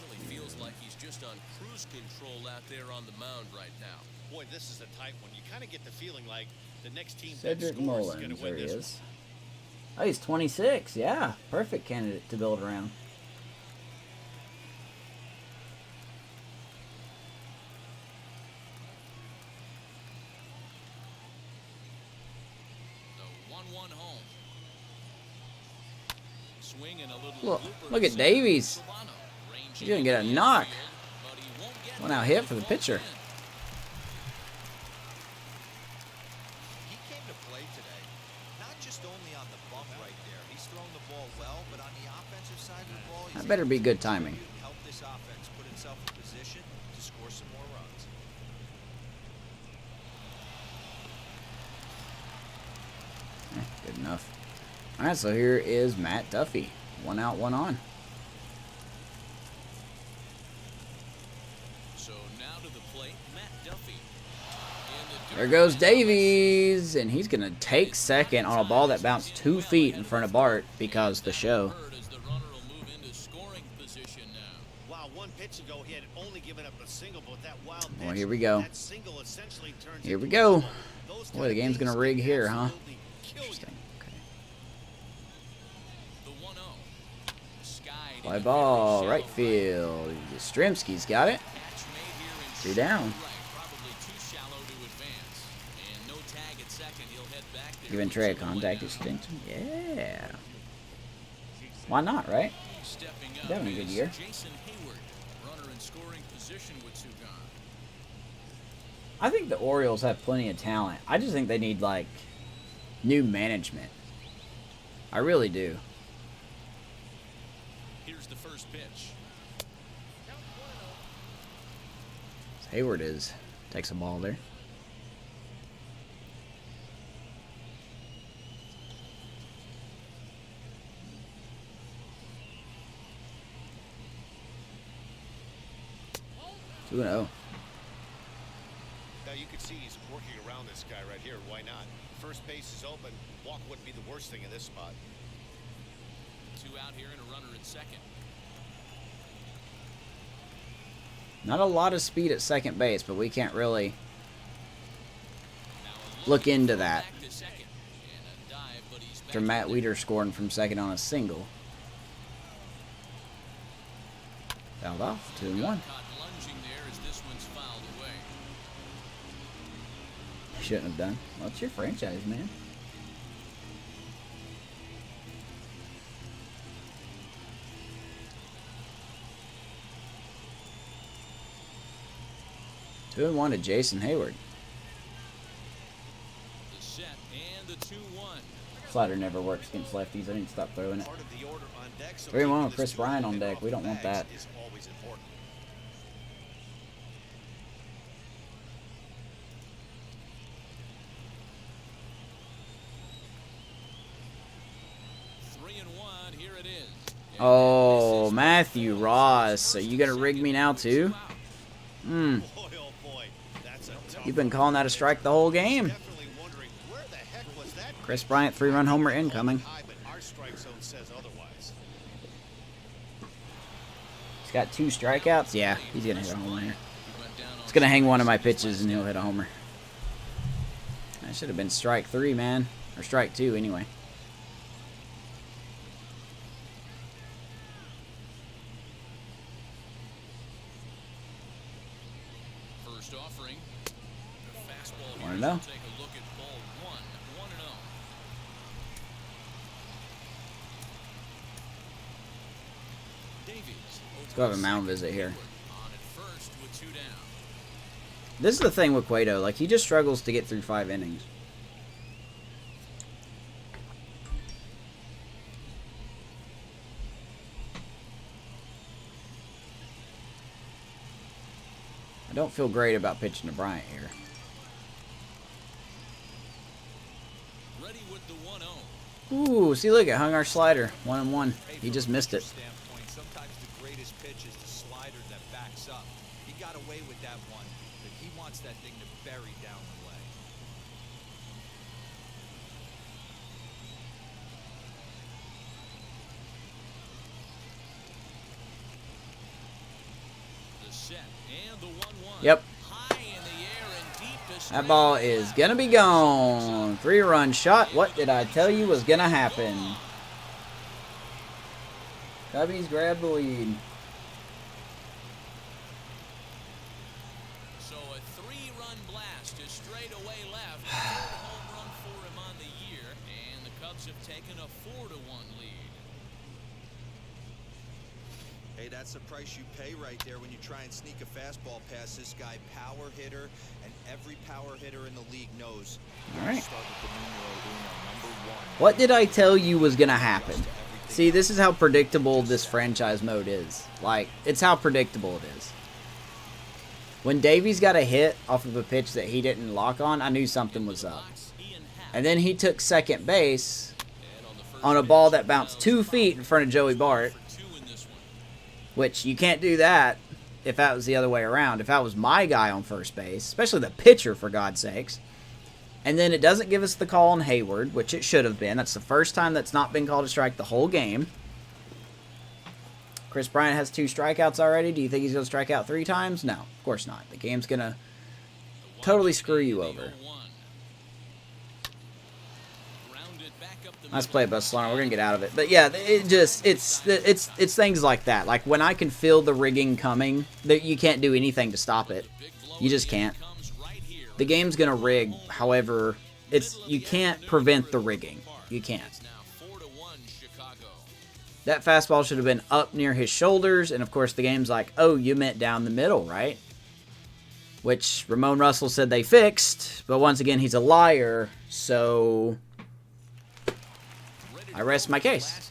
Really feels like he's just on cruise control out there on the mound right now. Boy, this is a tight one. You kind of get the feeling like the next team that Cedric scores is going Mullins, to win there he this is. Oh, he's 26. Yeah, perfect candidate to build around. The 1-1 home. Swing and a little Look, looper look to at center. Davies. Solano ranging He's gonna get a into the knock. infield, but he won't get One it. out hit for the Ball pitcher. 10. He came to play today, not just only on the bump right there. He's thrown the ball well, but on the offensive side of the ball, he's That better be able good to timing. help this offense put itself in position to score some more runs. Good enough. Alright, so here is Matt Duffy. One out, one on. So now to the plate, Matt Duffy. There goes Davies, and he's going to take second on a ball that bounced 2 feet in front of Bart because the show. Wow, one pitch ago he had only given up a single, but that wild pitch, Well, here we go. that single essentially turns Here we into go. a double. Those Boy, kind the game's of going to things rig can here, huh? absolutely kill you. Interesting. Okay. The 1-0. Skied Fly in a ball, very right shallow field. Yastrzemski's got it. Catch made here in 2 down. right, probably too shallow to advance. And no tag at second. He'll head back there. Giving with Trey a the one contact down. extension. Yeah. Why not, right? Stepping He's up having a good is year. Jason Hayward, runner in scoring position with 2 gone. I think the Orioles have plenty of talent. I just think they need, like, new management. I really do. Here's the first pitch. Hayward is. Takes a ball there. Two and 0. Now you can see he's working around this guy right here. Why not? First base is open. Walk wouldn't be the worst thing in this spot. 2 out here and a runner at second. Not a lot of speed at second base, but we can't really Now a look low into throw that. back to second. And a dive, but he's After back Matt in Weeder scoring from second on a single. Fouled off. 2 and 1. Caught lunging there as this one's fouled away. Shouldn't have done. Well, it's your franchise, man. Two and 1 to Jason Hayward. The set and the 2-1. Slider never works against lefties. I need to stop throwing it. Part of the order on deck, so 3 and 1 keeping with Chris this Bryant on two-handed deck. We off don't want the bags that. is always important. Here it is. Oh, Matthew Ross. Are you going to rig me now, too? Boy, oh boy, that's a tough You've been calling that a strike the whole game. Definitely wondering where the heck was that? Chris Bryant, 3-run homer incoming. High, but our strike zone says otherwise. He's got 2 strikeouts. Yeah, he's going to hit a homer here. It's going to hang one of my pitches, and he'll hit a homer. That should have been strike 3, man. Or strike 2, anyway. First offering. The fastball Wanna here. know? We'll take a look at ball 1. 1-0. Davies. Let's go have a mound visit here. On at first with 2 down. This is the thing with Cueto. Like, he just struggles to get through 5 innings. I don't feel great about pitching to Bryant here. Ready with the 1-0. Ooh, see, look, it hung our slider. 1 and 1. He just missed it. Standpoint, sometimes the greatest pitch is the slider that backs up. He got away with that one, but he wants that thing to bury down the leg. The set and the 1-1. Yep. High in the air and deep to That ball is going to be gone. 3-run shot. What did I tell you was going to happen? Davies grabbed the lead. So a 3-run blast to straightaway left. Third home run for him on the year, and the Cubs have taken a 4-1 lead. Hey, that's the price you pay right there when you try and sneak a fastball past this guy. Power hitter, and every power hitter in the league knows. All right. Start with the numero uno, number 1. What did I tell you was going to happen? See, this is how predictable this franchise mode is. Like, it's how predictable it is. When Davies got a hit off of a pitch that he didn't lock on, I knew something was up. He and Happ. And then he took second base, And on the on a ball that bounced 2 feet in front of Joey Bart, which you can't do that if that was the other way around. If that was my guy on first base, especially the pitcher, for God's sakes. And then it doesn't give us the call on Hayward, which it should have been. That's the first time that's not been called a strike the whole game. Chris Bryant has 2 strikeouts already. Do you think he's going to strike out 3 times? No, of course not. The game's going to totally screw you over. Nice play, Buzz Slaughter. We're going to get out of it. But yeah, it's things like that. Like when I can feel the rigging coming, that you can't do anything to stop it. You just can't. The game's going to rig, however, you can't prevent the rigging. You can't. That fastball should have been up near his shoulders, and of course the game's like, oh, you meant down the middle, right? Which Ramon Russell said they fixed, but once again, he's a liar, so I rest my case.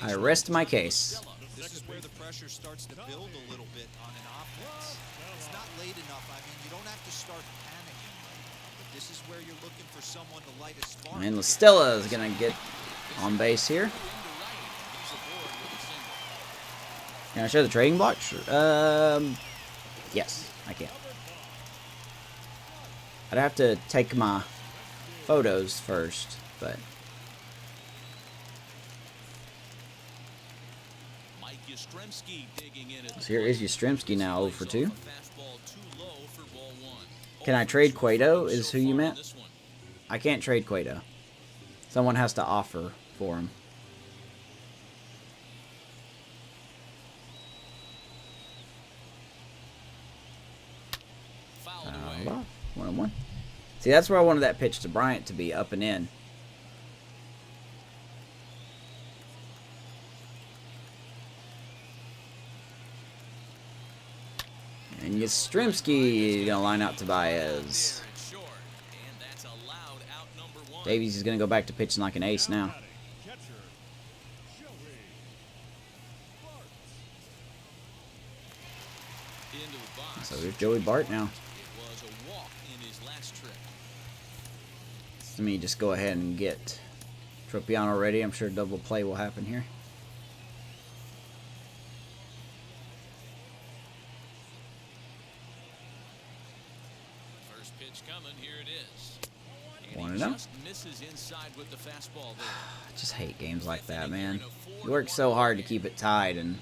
I rest my case. This is where the pressure starts to build a little bit on an offense. It's not late enough. I mean, you don't have to start panicking, but this is where you're looking for someone to light a spark. And Listella is going to get on base here. Can I show the trading block? Sure. Yes, I can. I'd have to take my photos first, but so here is Yastrzemski now 0 for 2. Can I trade Cueto is who you meant? I can't trade Cueto. Someone has to offer for him. Hold on. 1-1. See, that's where I wanted that pitch to Bryant to be up and in. And Yastrzemski is going to line out Tobias. Davies is going to go back to pitching like an ace now. So there's Joey Bart now. Let me just go ahead and get Tropiano ready. I'm sure double play will happen here. First pitch coming, here it is. 1-0. I just hate games like that, man. You work so hard to keep it tied, and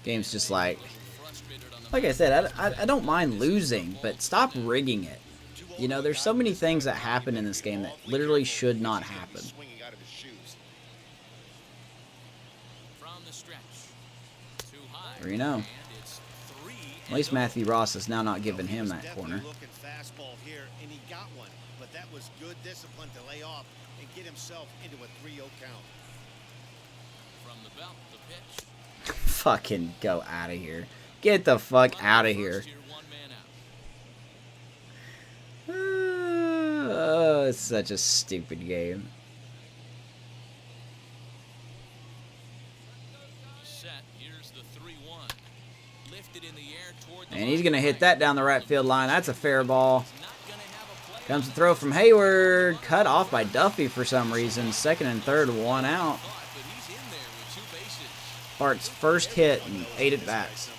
game's just like I said, I don't mind losing, but stop rigging it. You know, there's so many things that happen in this game that literally should not happen. 3-0. At least Matthew Ross is now not giving him that corner. But that was good discipline to lay off and get himself into a 3-0 count. From the belt, the pitch. Fucking go out of here. Get the fuck out of here. Oh, it's such a stupid game. And he's going to hit that down the right field line. That's a fair ball. Comes the throw from Hayward. Cut off by Duffy for some reason. Second and third, 1 out. Bart's first hit and 8 at-bats.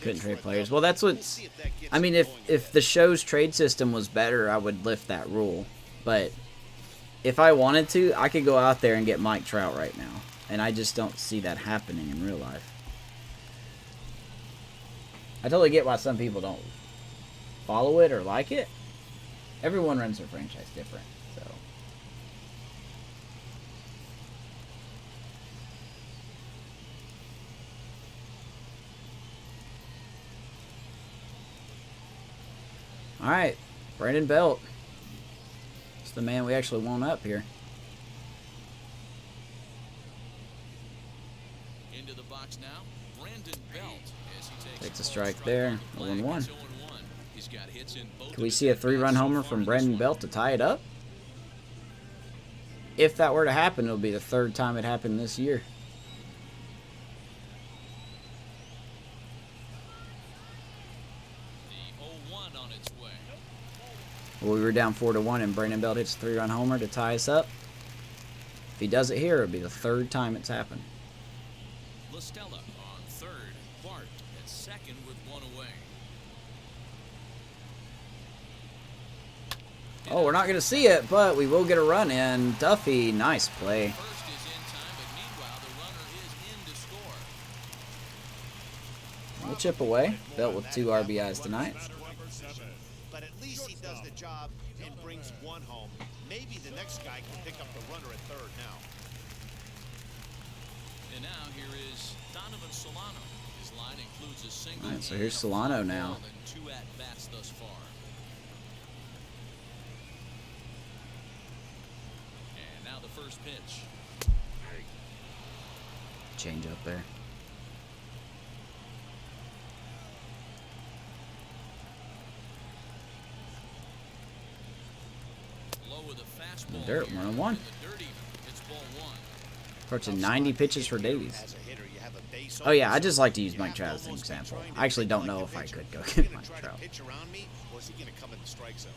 Couldn't trade players. Well, that's what's... I mean, if the show's trade system was better, I would lift that rule. But if I wanted to, I could go out there and get Mike Trout right now. And I just don't see that happening in real life. I totally get why some people don't follow it or like it. Everyone runs their franchise different, so... Alright, Brandon Belt. It's the man we actually want up here. Into the box now, Brandon Belt as he takes a strike there. 0-1. He's got hits in both. Can we see a 3-run homer from Brandon Belt to tie it up? if that were to happen, it'll be the third time it happened this year. The 0-1 on its way. Well, we were down 4-1, and Brandon Belt hits a 3-run homer to tie us up. If he does it here, it'll be the third time it's happened. LaStella on third. Bart at second with one away. Oh, we're not going to see it, but we will get a run in. Duffy, nice play. First is in time, but meanwhile the runner is in to score. We'll chip away. Belt with 2 RBIs tonight. But at least he does the job and brings one home. Maybe the next guy can pick up the runner at third now. And now here is Donovan Solano. His line includes a single. All right, so here's Solano now. And 2 at-bats thus far. And now the first pitch. Change up there. Low with a fastball. Dirt, here. 1-1. The dirt even. It's ball 1. Approaching 90 pitches for Davies. As a hitter, you have a base Oh yeah, I open, just so like to use you Mike have Trout as an almost been example. trying to I actually don't defend know like if a I pitcher. could go Is he get gonna Mike try to Trout. pitch around me, or is he going to come in the strike zone?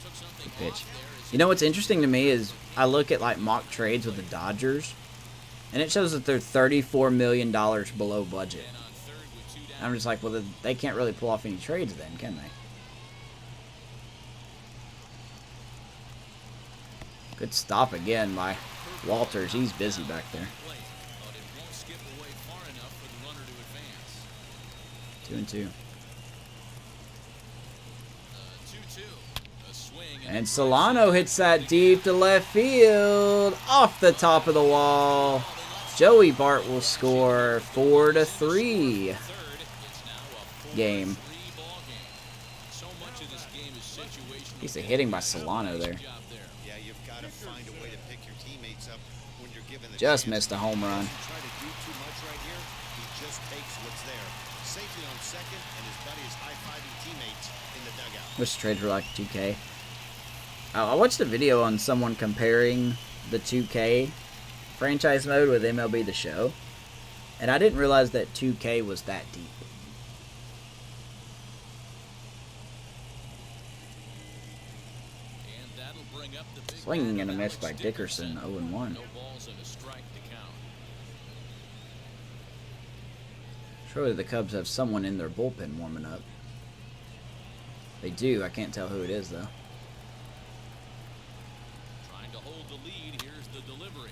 Took something Pitch. off there as You know what's interesting to me is I look at like mock trades with the Dodgers, and it shows that they're $34 million below budget. and on third with 2 down. I'm just like, well, they can't really pull off any trades then, can they? Good stop again by Walters. He's busy back there. Plate, but it won't skip away far enough for the runner to advance. 2-2. 2-2. A swing And Solano hits that deep to left field, off the top of the wall. Joey Bart will score 4-3 third. It's now a 4-3 game. ball game. So much of this game is situational. Piece of hitting by Solano there. Job there. Yeah, you've got to find a way to pick your teammates up when you're given the Just chance. missed a home run. He doesn't try to do too much right here. He just takes what's there. Safely on second, and his buddy is high-fiving teammates in the dugout. Wish the trades were like 2K. I watched a video on someone comparing the 2K franchise mode with MLB The Show, and I didn't realize that 2K was that deep. And that'll bring up the big Swinging and a batter, miss by Alex Dickerson, 0-1. No balls and a strike to count. Surely the Cubs have someone in their bullpen warming up. They do. I can't tell who it is, though. Trying to hold the lead. Here's the delivery.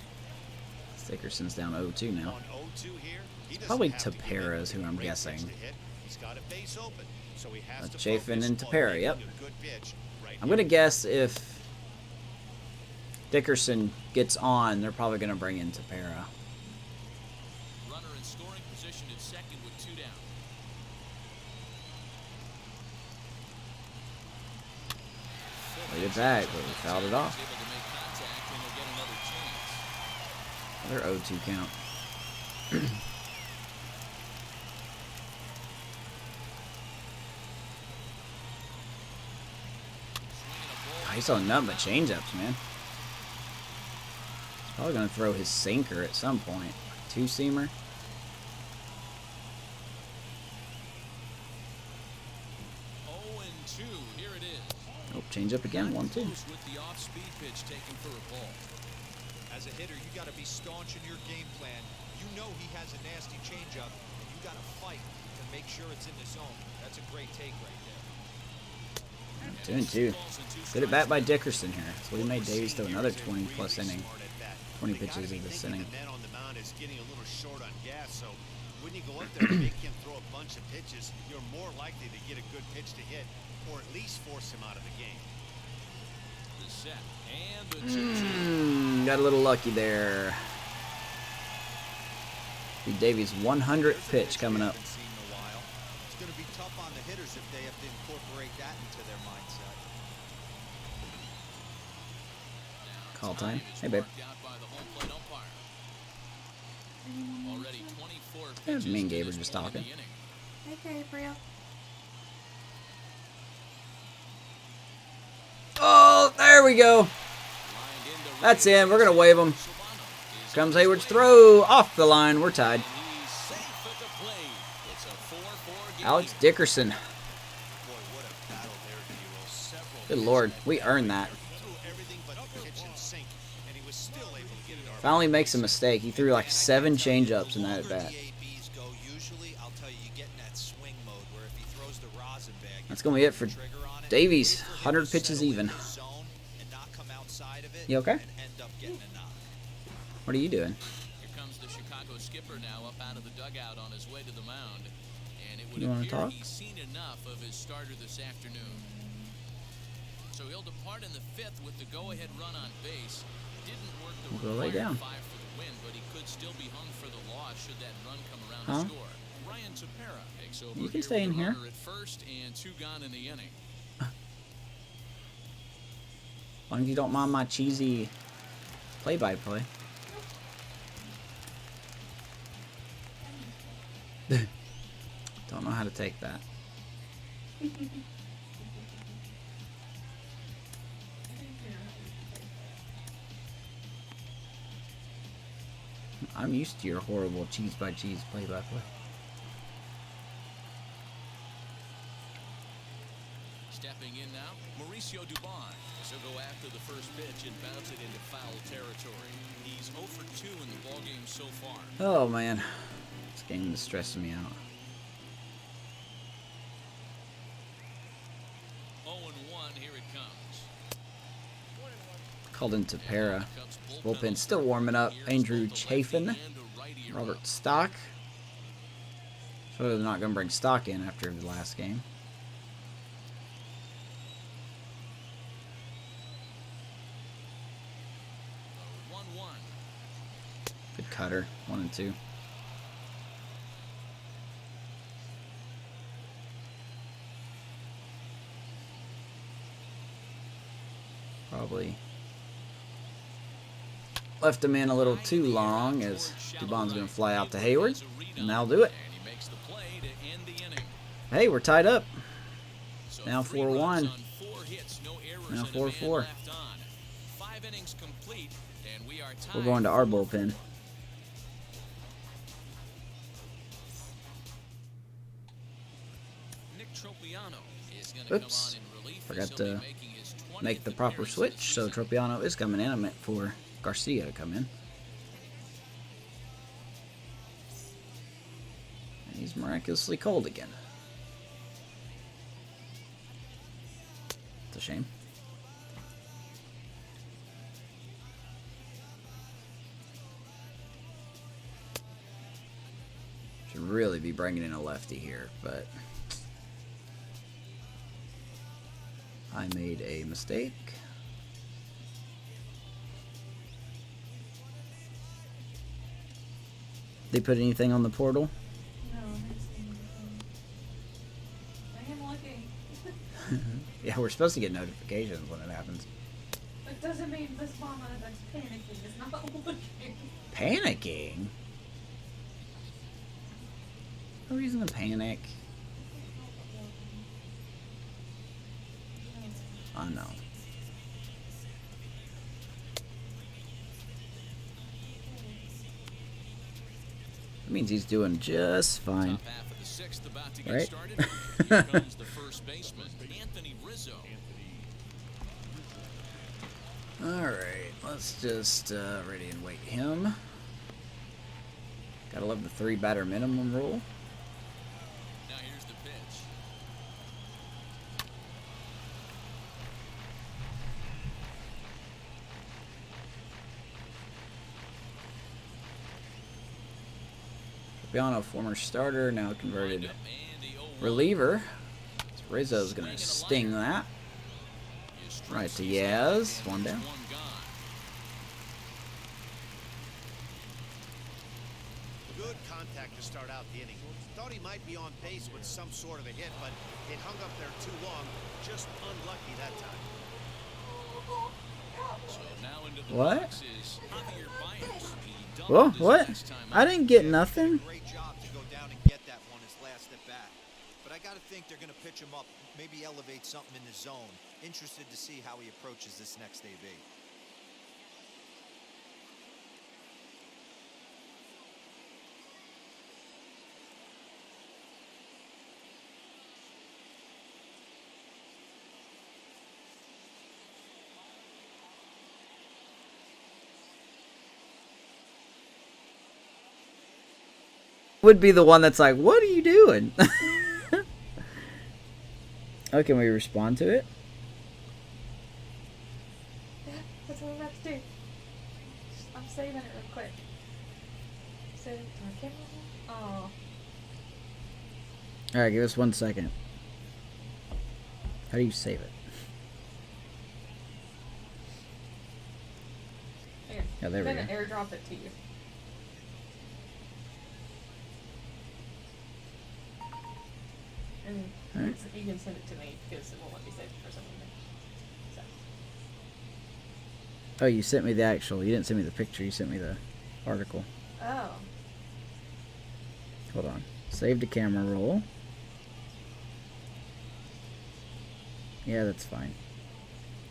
Dickerson's down 0-2 now. On 0-2 here, he doesn't Probably have to give Tepera in is who with a I'm great guessing. pitch to hit. He's got a base open, so he has to Chafin focus and on Tepera, making yep. a good pitch right I'm here. going to guess if Dickerson gets on, they're probably going to bring in Tepera. Runner in scoring position at second with 2 down. Laid it back, but we fouled it off. Able to make contact, and he'll get another chance. Another 0-2 count. He's on nothing but changeups, man. He's probably going to throw his sinker at some point. Two-seamer. Here it is. Oh, change up again. 1-2. Close with the off-speed pitch taken for a ball. As a hitter, you got to be staunch in your game plan. You know he has a nasty changeup, and you got to fight to make sure it's in the zone. That's a great take right there. 2-2. Good at bat by Dickerson here. So we made Davies throw another 20-plus inning. 20 pitches in this inning. The man on the mound is getting a little short on gas, so when you go up there and make him throw a bunch of pitches, you're more likely to get a good pitch to hit, or at least force him out of the game. The set and the 2-2. Got a little lucky there. Be Davies' 100th pitch coming up. Haven't seen in a while. It's going to be tough on the hitters if they have to incorporate that into their mindset. Call time. Hey, babe. Marked out by the home plate umpire. Already 24 Yeah, pitches me and to Gabe were this just point in talking. the inning. Hey, Gabriel. There we go. That's in. We're going to wave him. Comes Hayward's throw off the line. We're tied. Alex Dickerson. Good Lord. We earned that. Finally makes a mistake. He threw like 7 changeups in that at bat. That's going to be it for Davies. 100 pitches even. You okay? What are you doing? Here comes the Chicago skipper now up out of the dugout on his way to the mound. And it would You wanna appear talk? he's seen enough of his starter this afternoon. So he'll depart in the 5th with the go-ahead run on base. Didn't work the We'll go lay down. 5 for the win, but he could still be hung for the loss should that run come around Huh? to score. Ryan Tepera takes over You can here stay with in a here. runner at first and 2 gone in the inning. As long as you don't mind my cheesy play-by-play. Don't know how to take that. I'm used to your horrible cheese-by-cheese play-by-play. Stepping in now, Mauricio Dubon. So go after the first pitch and bounce it into foul territory. He's 0 for 2 in the ballgame so far. Oh man, this game is stressing me out. 0-1, here it comes. Called into Para. Bullpen still warming up. Andrew Chafin, Robert Stock. So they're not going to bring Stock in after the last game. Good cutter, 1 and 2. Probably left him in a little too long as Dubon's going to fly out to Hayward, and that'll do it. Hey, we're tied up. Now 4-1. Now 4-4. We're going to our bullpen. Oops. Forgot to make the proper switch, so Tropiano is coming in. I meant for Garcia to come in. And he's miraculously cold again. It's a shame. Should really be bringing in a lefty here, but I made a mistake. They put anything on the portal? No, I haven't seen anything. I am looking. Yeah, we're supposed to get notifications when it happens. It doesn't mean Miss Mama that's panicking is not looking. Panicking? No reason to panic. I know. That means he's doing just fine. Right? Here comes the first baseman, Anthony Rizzo. Alright, let's just ready and wait him. Gotta love the 3 batter minimum rule. Now here's the pitch. Tropiano, former starter, now converted reliever. So Rizzo's gonna sting that. Right to Yaz, 1 down. Good contact to start out the inning. Thought he might be on base with some sort of a hit, but it hung up there too long. Just unlucky that time. So now into the What? box is Javier Baez. He Whoa, doubled his what? last time I out. didn't get nothing. Great job to go down and get that one his last at bat. But I got to think they're going to pitch him up, maybe elevate something in the zone. Interested to see how he approaches this next AB. Would be the one that's like, what are you doing? Oh, can we respond to it? Yeah, that's what I'm about to do. I'm saving it real quick. Save it to my camera. Oh. Alright, give us 1 second. How do you save it? Here. Yeah, there we I'm gonna go. airdrop it to you. And Alright. you can send it to me because it won't let me save it for some reason. So. Oh, you sent me the actual. You didn't send me the picture. You sent me the article. Oh. Hold on. Save to camera roll. Yeah, that's fine.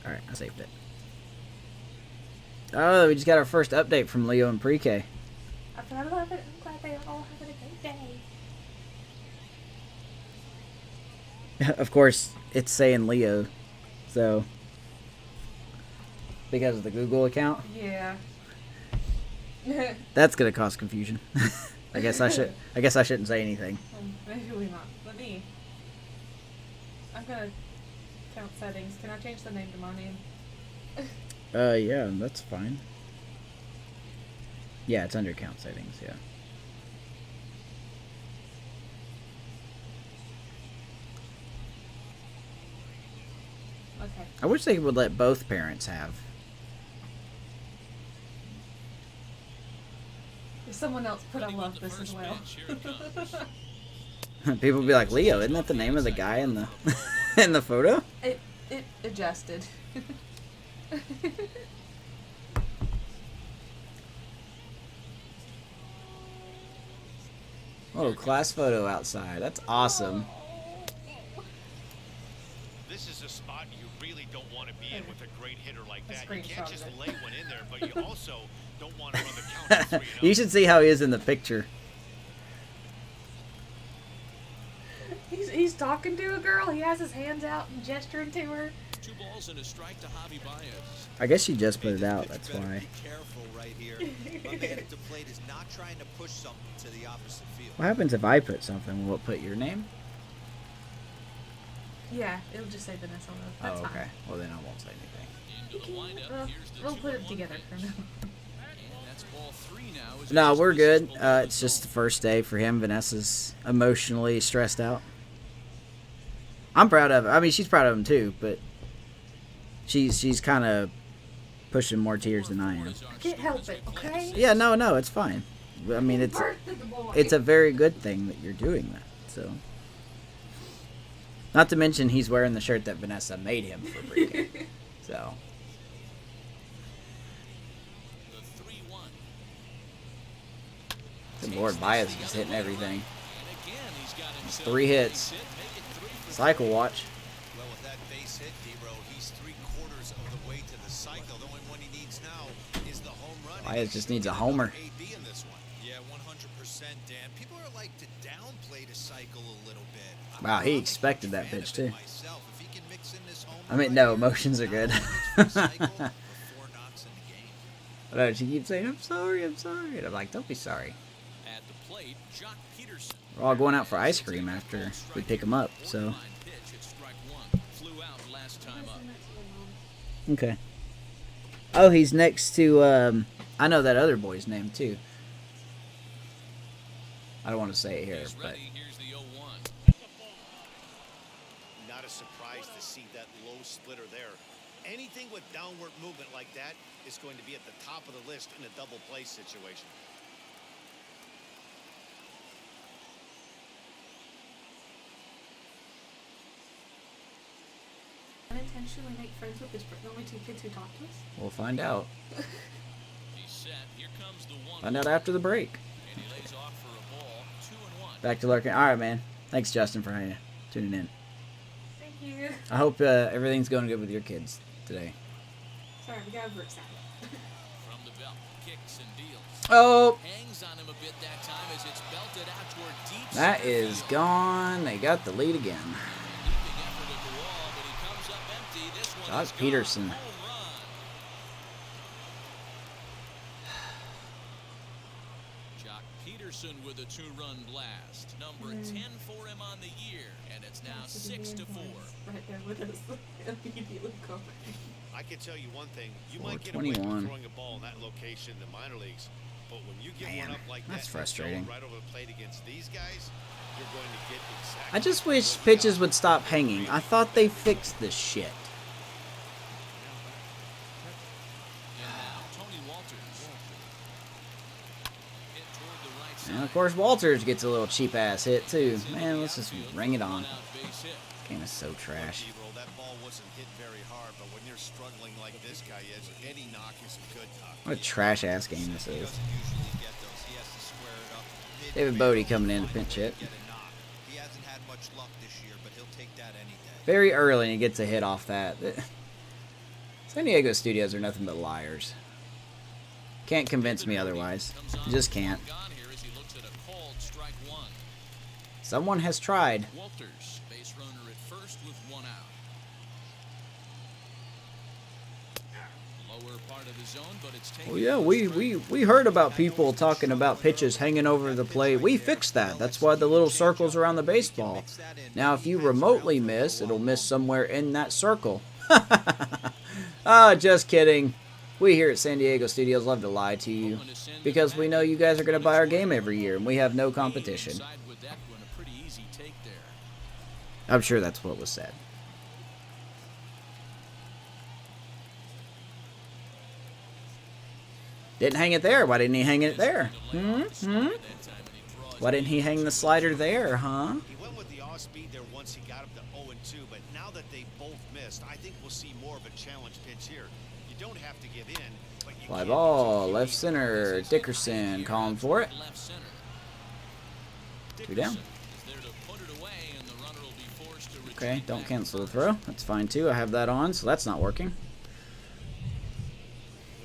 Alright, I saved it. Oh, we just got our first update from Leo and Pre-K. I love it. I'm glad they are all having a great day. Of course, it's saying Leo, so because of the Google account, Yeah. that's gonna cause confusion. I guess I shouldn't say anything. Maybe not. I'm gonna count settings. Can I change the name to my name? Yeah, that's fine. Yeah, it's under count settings. Yeah. Okay. I wish they would let both parents have. If someone else put I love this as well. People would be like, Leo, isn't that the name of the guy in the in the photo? It adjusted. Oh, class photo outside. That's awesome. This is a spot you really don't want to be in with a great hitter like A that. You can't screenshot just of it. lay one in there, but you also don't want to run the count to 3-0. You should see how he is in the picture. He's talking to a girl. He has his hands out and gesturing to her. 2 balls and a strike to Javi Baez. I guess she just put it The out. pitcher That's better why. Be careful right here. My man at the plate is not trying to push something to the opposite field. What happens if I put something? Will it put your name? Yeah, it'll just say Vanessa on it. That's Oh, okay. fine. Well, then I won't say anything. Into the windup. Here's the We'll put it 2-1 together pitch. for now. And that's ball 3 now. as No, it we're misses good. below the It's just the zone. first day for him. Vanessa's emotionally stressed out. I'm proud of her. I mean, she's proud of him too, but she's kind of pushing more tears than I am. I can't help it, okay? Yeah, no, it's fine. I mean, it's a very good thing that you're doing that. So, not to mention he's wearing the shirt that Vanessa made him for pre-K. So, The 3-1. good Lord, Baez is just hitting everything. And again, he's got It's himself 3 a hits. base hit, make it 3 for Cycle watch. Well, with that base hit, D-Row, he's 3/4 of the way to the cycle. The only one he needs now is the home run. Baez just needs a homer. AB in this one. Yeah, 100%, Dan. People are like to downplay the cycle a little bit. Wow, he I'm a expected that fan pitch of it too. myself. If he can mix in this homer I mean, right no, here, emotions are not good. only it's the cycle, but 4 knocks in the game. I know, she keeps saying, I'm sorry. And I'm like, don't be sorry. At the plate, Jock Peterson. We're all going out for ice cream after we pick him up, so. Line pitch at strike 1. Flew out last time up. Okay. Oh, he's next to, I know that other boy's name, too. I don't want to say it here, He's but ready. Here's the 0-1. Not a surprise to see that low splitter there. Anything with downward movement like that is going to be at the top of the list in a double play situation. Unintentionally make friends with the only 2 kids who talk to us? we'll find out. He's set. Here comes the 1. Find out after the break. And he lays off for a ball. 2-1. Back to lurking. All right, man. Thanks, Justin, for hanging. tuning in. Thank you. I hope everything's going good with your kids today. Sorry, we got overexcited. From the belt, kicks and deals. Oh, Hangs on him a bit that time as it's belted out toward deep that center is field. gone. They got the lead again. Leaping effort at the wall, but he comes up empty. This one Josh is gone. Peterson. Home run. Jock Peterson with a 2-run blast. Number 10 for him on the year, and it's now 6-4. Right there with us. Immediately covered. I can tell you one thing. You Or might get away 21. with throwing a ball in that location in the minor leagues, but when you get Man, one up like that's that, frustrating. right over the plate against these guys, you're going to get exactly. I just wish pitches would stop hanging. I thought they fixed this shit. And now Tony Walters. Hit toward the right side. And of course, Walters gets a little cheap ass hit too. Man, let's just ring it on. One-out base hit. This game is so trash. D-roll, that ball wasn't hit very hard, but when you're struggling like this guy is, any knock is a good knock. What a trash ass game this He is. doesn't usually get those. He has to square it up. David Bodie coming in to pinch hit. Get a knock. He hasn't had much luck this year, but he'll take that any day. Very early and he gets a hit off that. San Diego studios are nothing but liars. Can't convince me otherwise. Comes on You just can't. gone here as he looks at a called strike one. Someone has tried. Walters, base runner at first with 1 out. Lower part of the zone, but it's taken. Well, yeah, we heard about people talking about pitches hanging over the plate. We fixed that. That's why the little circles around the baseball. Now, if you remotely miss, it'll miss somewhere in that circle. Ah, just kidding. We here at San Diego Studios love to lie to you because we know you guys are going to buy our game every year and we have no competition. Inside with that one, a pretty easy take there. I'm sure that's what was said. Didn't hang it there. Why didn't he hang it there? Why didn't he hang the slider there, huh? He went with the off-speed there once he got up to 0-2, but now that they both missed, I think we'll see more of a challenge pitch here. You don't have to give in, but you Fly can't ball, be too left cheeky. center, Dickerson calling for it. Left center. 2 down. Is there to put it away, and the runner will be forced to Okay, retreat don't back cancel the first. throw. That's fine too. I have that on, so that's not working. The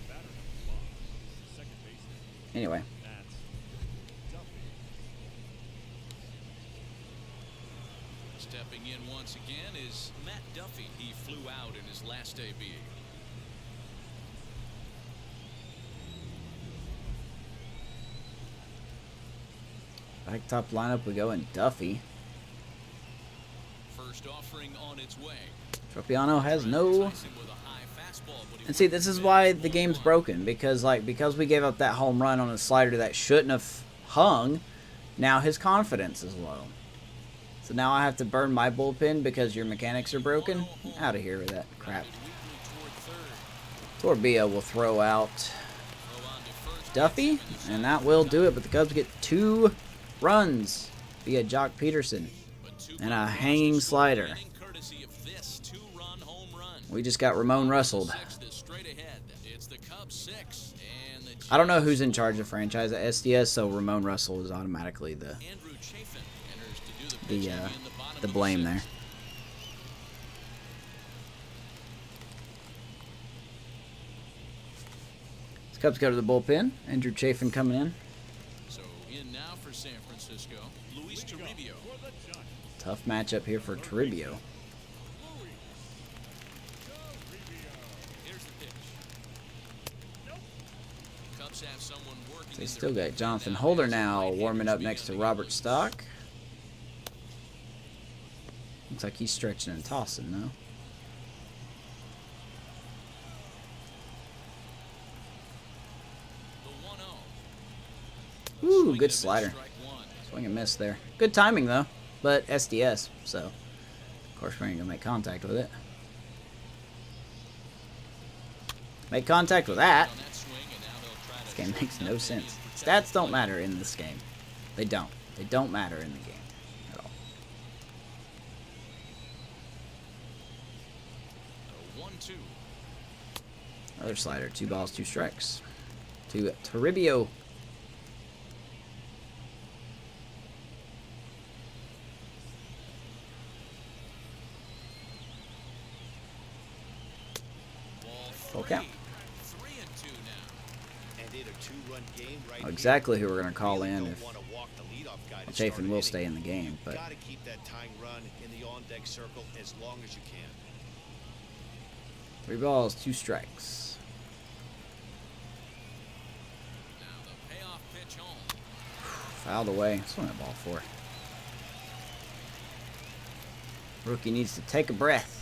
batter on the box, second baseman. Anyway, That's Duffy. Stepping in once again is Matt Duffy. He flew out in his last AB. back top lineup we go in Duffy. First offering on its way. Tropiano has no. Tyson with a high fastball, but he And see, this is why the game's broken because we gave up that home run on a slider that shouldn't have hung. Now his confidence is low. So now I have to burn my bullpen because your mechanics are broken. Out of here with that crap. weakly toward third. Torbillo will throw out Throw on to first. Duffy, and that will do it. But the Cubs get 2 runs via Jock Peterson But two and a hanging slider. winning courtesy of this 2-run home run. We just got Ramon Rustled. Sixth is straight ahead. It's the Cubs 6 and the I don't know who's in charge of franchise at SDS, so Ramon Russell is automatically the Andrew Chafin enters to do the pitching in the bottom the of blame there. sixth. The Cubs go to the bullpen. Andrew Chafin coming in. So in now for San Francisco, Luis Toribio. For the Giants, Tough matchup here for Toribio. Louis Toribio. Here's the pitch. Cubs have someone working. They in still their got Jonathan now Holder as the now right-handers warming up begin next to the Robert England Stock. Looks like he's stretching and tossing, though. The 1-0. Ooh, Swing and good a miss, slider. strike one. Swing and miss there. Good timing, though. But SDS, so of course we ain't gonna make contact with it. Make contact with that. On that swing, and now they'll try to This game shorten makes up no and sense. protect Stats the don't plate. matter in this game. They don't. They don't matter in the game at all. The 1-2. Another slider. 2 balls, 2 strikes. To Toribio. Full count. 3-2 now. And in a two-run game right Know exactly who we're going to call here, you in don't if wanna walk the leadoff guy to Chafin start will an stay in inning. the game. You've But got to keep that tying run in the on-deck circle as long as you can. 3 balls, 2 strikes. Now the payoff pitch home. Fouled away. Swing that ball 4. Rookie needs to take a breath.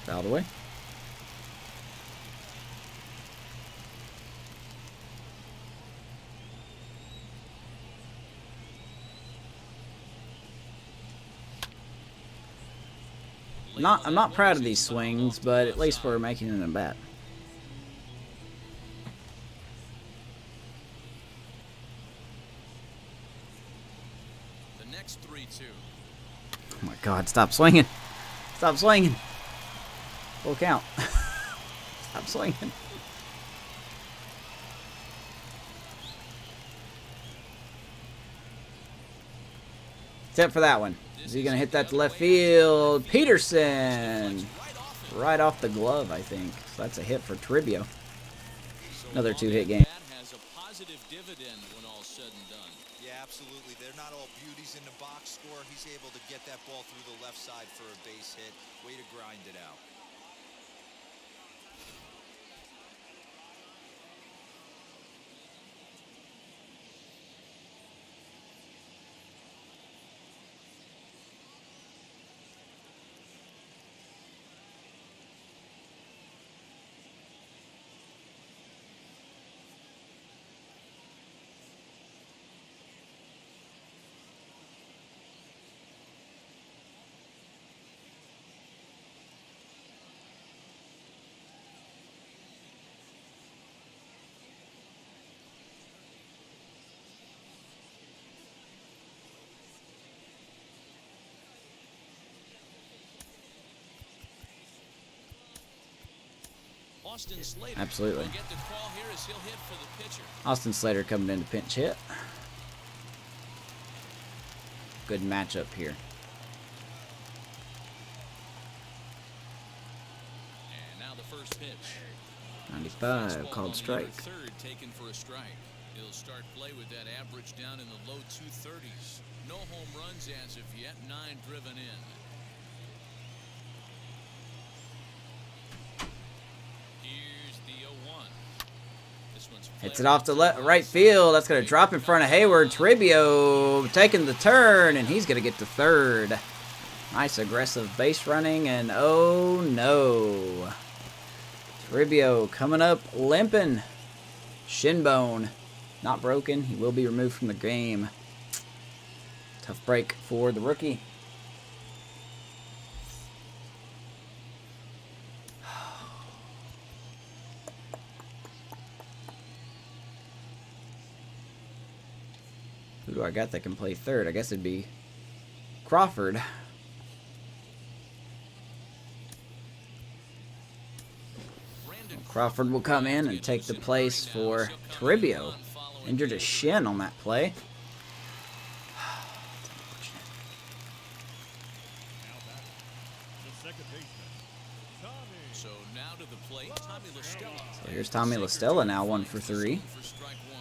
Fouled away. I'm not proud of these swings, but at least we're making it a bat. The next 3-2. Oh my God! Stop swinging! Stop swinging! Full count. Stop swinging. Except for that one. Is he going to hit that to left field? Peterson! Right off the glove, I think. So that's a hit for Toribio. Another 2-hit game. That has a positive dividend when all's said and done. Yeah, absolutely. They're not all beauties in the box score. He's able to get that ball through the left side for a base hit. Way to grind it out. Austin Slater Absolutely. will get the call here as he'll hit for the pitcher. Austin Slater coming in to pinch hit. Good matchup here. And now the first pitch. 95, Fastball called on the strike. inner third, taken for a strike. He'll start play with that average down in the low 230s. No home runs as of yet, 9 driven in. Here's the 0-1. This one's Hits it off to right field. That's going to drop in front of Hayward. Toribio taking the turn, and he's going to get to third. Nice aggressive base running, and oh no. Toribio coming up limping. Shin bone. Not broken. He will be removed from the game. Tough break for the rookie. Who do I got that can play third? I guess it'd be Crawford. Crawford will come in and take the place for Toribio. Injured his shin on that play. The second baseman, Tommy. So now to the plate, Tommy LaStella. So here's Tommy LaStella now 1 for 3. For strike one.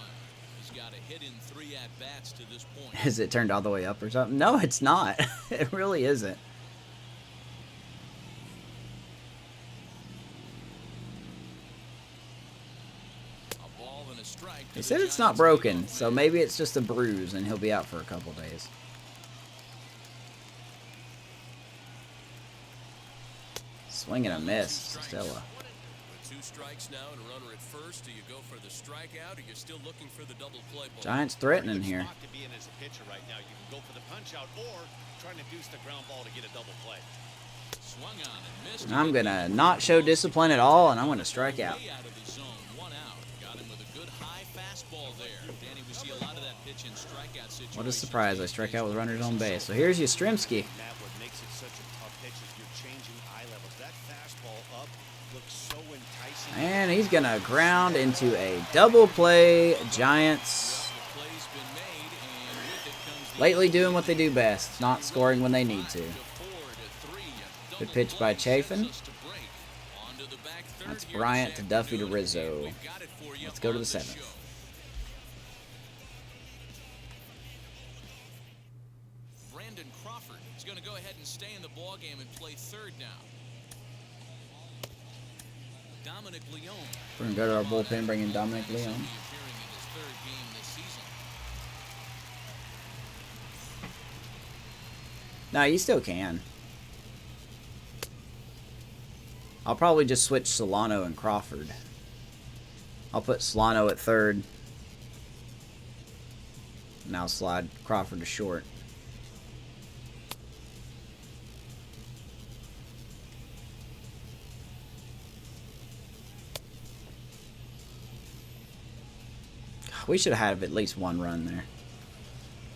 He's got a hit in 3 at-bats to this point. Is it turned all the way up or something? No, it's not. It really isn't. A ball and a strike to They the said it's not Giants broken, leadoff so man. maybe it's just a bruise and he'll be out for a couple days. Swing and a miss, Stella. With 2 strikes now and a runner at first, do you go for the strikeout or you're still looking for the double play ball? Giants threatening Good here. spot to be in as a pitcher right now. You can go for the punch out or trying to deuce the ground ball to get a double play. Swung on and missed. I'm going to not show discipline at all, and I'm going to strike out. Way out of the zone, 1 out. Got him with a good high fastball there. Danny, we see a lot of that pitch in strikeout situations. What a surprise. I strike out with runners on base. So here's Yastrzemski. Matt, what makes it such And he's going to ground into a double play. Giants lately doing what they do best, not scoring when they need to. Good pitch by Chafin. That's Bryant to Duffy to Rizzo. Let's go to the 7th. Brandon Crawford is going to go ahead and stay in the ball game and play third now. Dominic Leone. We're going to go to our bullpen, bring in Dominic Leone. No, you still can. I'll probably just switch Solano and Crawford. I'll put Solano at third. Now slide Crawford to short. We should have at least one run there.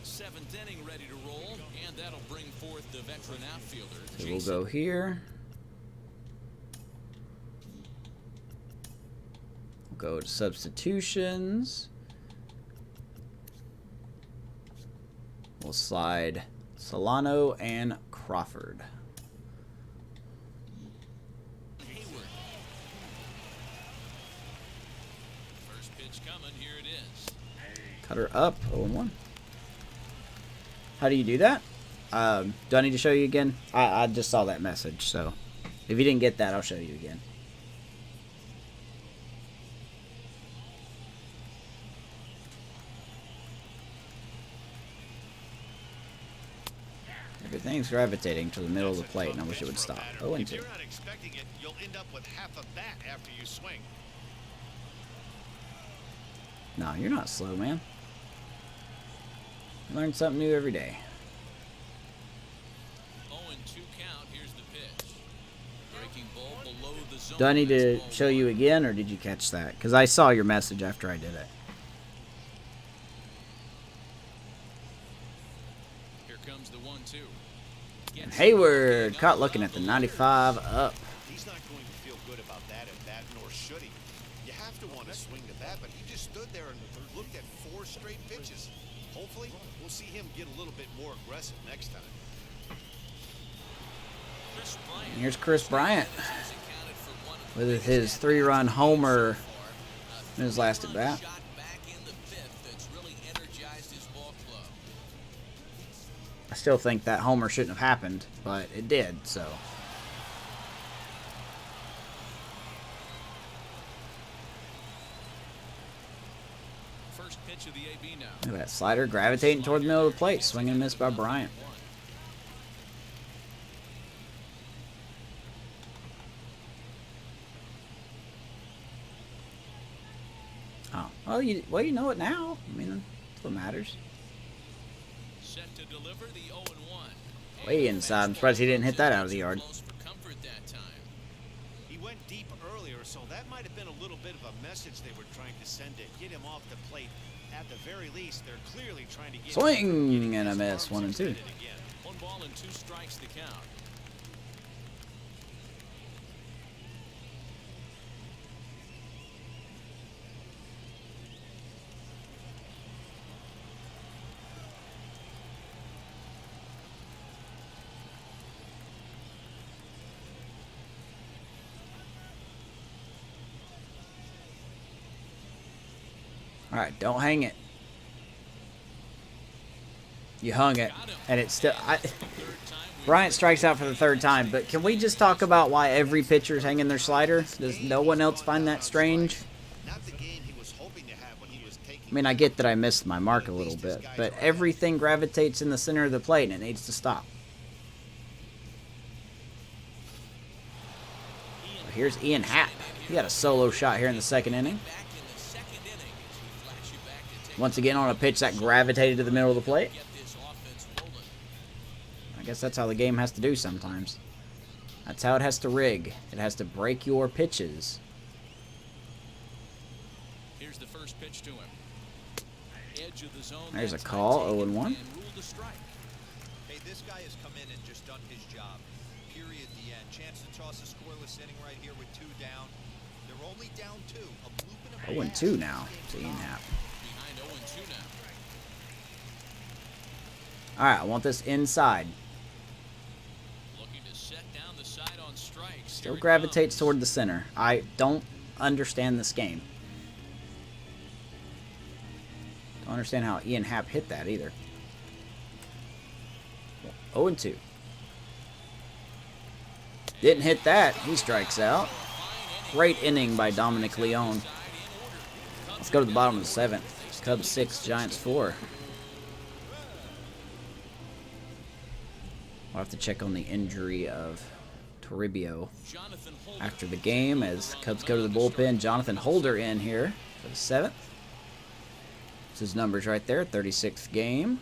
7th inning ready to roll, and that'll bring forth the veteran outfielder. So we'll go here. We'll go to substitutions. We'll slide Solano and Crawford. Hayward. First pitch coming, here it is. Cutter up, 0-1. How do you do that? Do I need to show you again? I just saw that message, so if you didn't get that, I'll show you again. Everything's gravitating to the middle of the plate, and I wish it would stop. 0-2. If you're not expecting it, you'll end up with half a bat after you swing. No, you're not slow, man. You learn something new every day. 0-2 count. Here's the pitch. Breaking ball below the zone. Do I need to show you again, or did you catch that? Because I saw your message after I did it. Here comes the 1-2. And Hayward caught looking at the 95 up. He's not going to feel good about that at bat, nor should he. You have to want to swing the bat, but he just stood there and looked at 4 straight pitches. Hopefully, we'll see him get a little bit more aggressive next time. And here's Chris Bryant with his 3-run homer in his last at bat. I still think that homer shouldn't have happened, but it did, so. First pitch of the AB now. Look at that slider gravitating toward the middle of the plate. Swing and miss by Bryant. Oh, well, you know it now. I mean, that's what matters. Set to deliver the 0-1. Way inside. I'm surprised he didn't hit that out of the yard. He went deep earlier, so that might have been a little bit of a message they were trying to send to get him off the plate. At the very least, they're clearly trying to get Swing and a miss. 1-2. 1 ball and 2 strikes to count. All right, don't hang it. You hung it, and it's still. Bryant strikes out for the 3rd time, but can we just talk about why every pitcher is hanging their slider? Does no one else find that strange? I mean, I get that I missed my mark a little bit, but everything gravitates in the center of the plate, and it needs to stop. Here's Ian Happ. He got a solo shot here in the 2nd inning. Once again on a pitch that gravitated to the middle of the plate. I guess that's how the game has to do sometimes. That's how it has to rig. It has to break your pitches. Here's the first pitch to him. Edge of the zone. There's a call, 0-1. Hey, this guy has come in and just done his job. Period. The end. Chance to toss a scoreless inning right here with 2 down. They're They're only down 2. A bloop and a 0-2 now to Ian Happ. Behind 0-2 now. All right, I want this inside. Looking to set down the side on strikes. Still Here it gravitates comes. toward the center. I don't understand this game. Don't understand how Ian Happ hit that either. 0-2. Didn't hit that. He strikes out. Great inning by Dominic Leone. Let's go to the bottom of the 7th. Cubs 6, Giants 4. We'll have to check on the injury of Toribio after the game as Cubs go to the bullpen. Jonathan Holder in here for the 7th. It's his numbers right there. 36th game.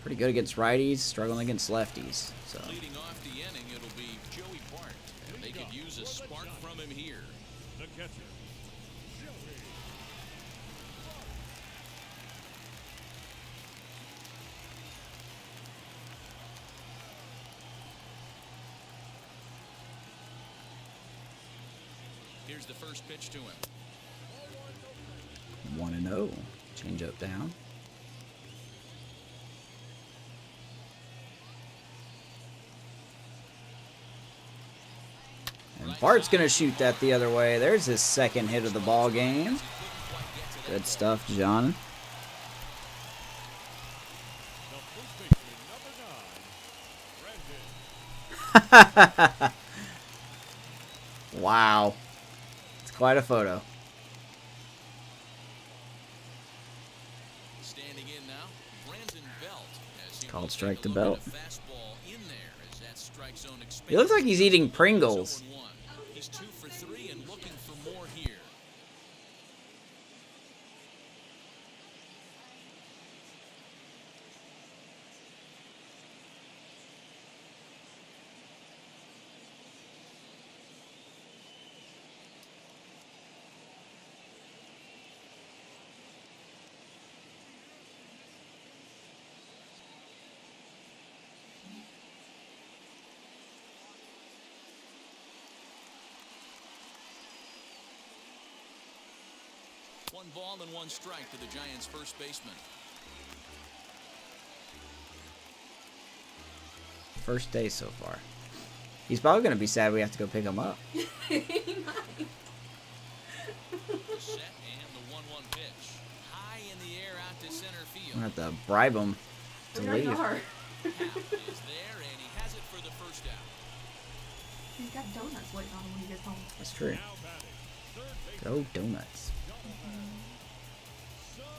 Pretty good against righties, struggling against lefties. So Leading off the inning, it'll be Joey Bart. They could use a spark from him here. The catcher, Joey. Here's the first pitch to him. 1-0. Change up down. And Bart's going to shoot that the other way. There's his second hit of the ball game. Good stuff, John. The first baseman, number 9, Brandon. Wow. It's quite a photo. Standing in now, Brandon Belt. As he Called will strike take a to look Belt. at a fastball in there as that strike zone He looks like he's eating expands. Pringles. 0-1. He's 2 for 3 and looking for more here. One ball and one strike to the Giants' first baseman. First day so far. He's probably going to be sad we have to go pick him up. The set and the 1-1 pitch. High in the air out to center I'm field. going to have to bribe him to We already leave. are. Happ is there and he has it for the first out. He's got donuts waiting on him when he gets home. That's true. Now batting, third base, Go Donuts.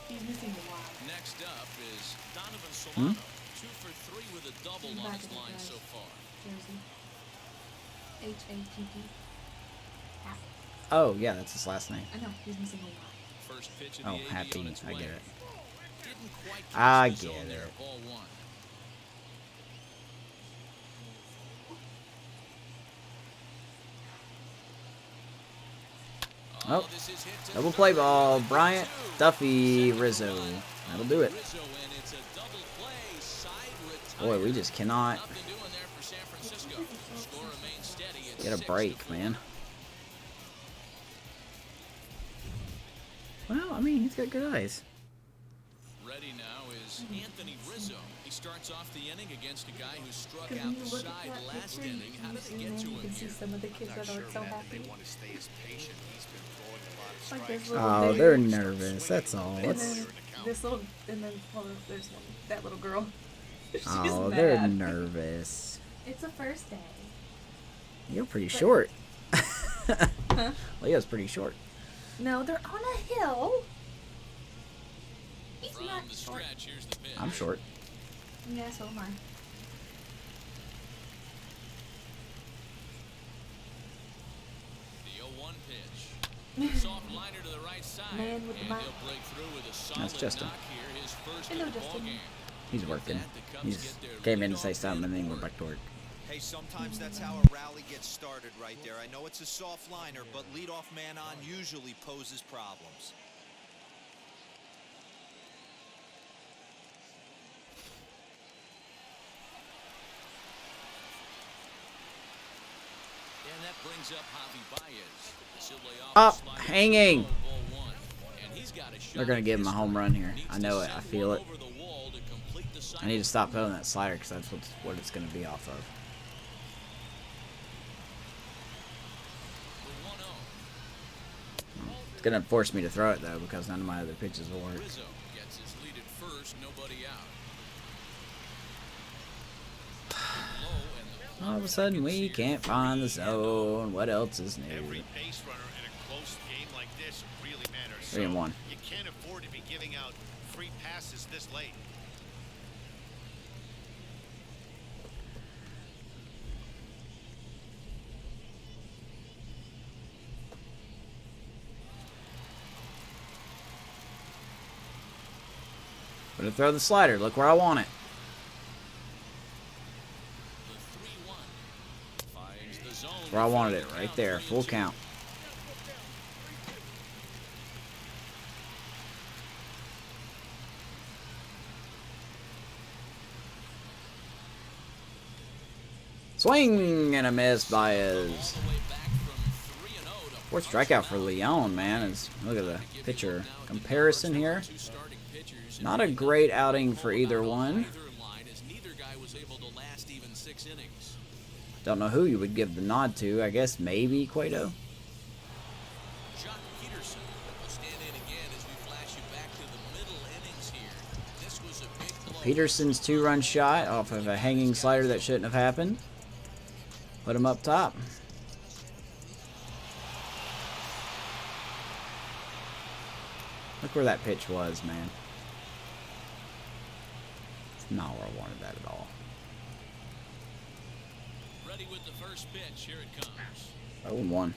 He's missing the Y. Next up is Donovan Solano. 2 for 3 with a double Back on of his the line guy. so far. Jersey. H-A-P-P. Happy. Oh, yeah, that's his last name. I know, he's missing a Y. First pitch of Oh, the AB happy. on its I way. get it. Didn't quite catch I the zone get there. it. Ball 1. Oh, this is hit to double play third. ball. 2-2. Bryant, Duffy, Rizzo. That'll do it. Rizzo, and it's a double play. Side Boy, we retired. just cannot Nothing doing there for San Francisco. Score remains steady. It's get a 6-3. break, man. Well, I mean, he's got good eyes. Ready now is Anthony Rizzo. He starts off the inning against a guy who struck Because when you look outside at that last picture, inning. How you did it zoom get in, to you him can see here? some of the kids that are so happy. want to stay as patient. He's been throwing a lot of Like strikes. this little Oh, baby. they're nervous. That's all. And What's... then this little, and then, well, there's one, that little girl. She's Oh, mad. they're nervous. It's a first day. You're pretty short. Huh? Leo's pretty short. No, they're on a hill. He's From not the short. stretch, here's the pitch. I'm short. Yeah, so am I. The 0-1 pitch. Soft liner to the right side. Man with the and mic. he'll break through with a solid Justin. knock here. His first Hello, of the Justin. ballgame. He's With working. that, the Cubs He's get their came in to leadoff say something and then man went aboard. back to work. Hey, sometimes that's how a rally gets started right there. I know it's a soft liner, but leadoff man on usually poses problems. And that brings up Javi Baez. He'll lay off Up, the slider, hanging. ball one. And he's got a shot They're going to at give him a this home one. run here. Needs I to know it. send I feel one it. over the wall to complete the I need to cycle. stop throwing that slider because that's what it's going to be off of. The 1-0. It's going to force me to throw it, though, because none of my other pitches will work. Rizzo gets his lead at first, nobody out. All of a sudden, we can't find the zone. What else is new? Every base runner in a close game like this really matters. 3-1. You can't afford to be giving out free passes this late. Gonna throw the slider. Look where I want it. Where I wanted it, right there. Full count. Swing and a miss by his fourth strikeout for Leon, man. Look at the pitcher comparison here. Not a great outing for either one. Don't know who you would give the nod to. I guess maybe Cueto. Peterson's 2-run shot off of a hanging slider that shouldn't have happened. Put him up top. Look where that pitch was, man. It's not where I wanted that at all. Ready with the first pitch. Here it comes. 0-1.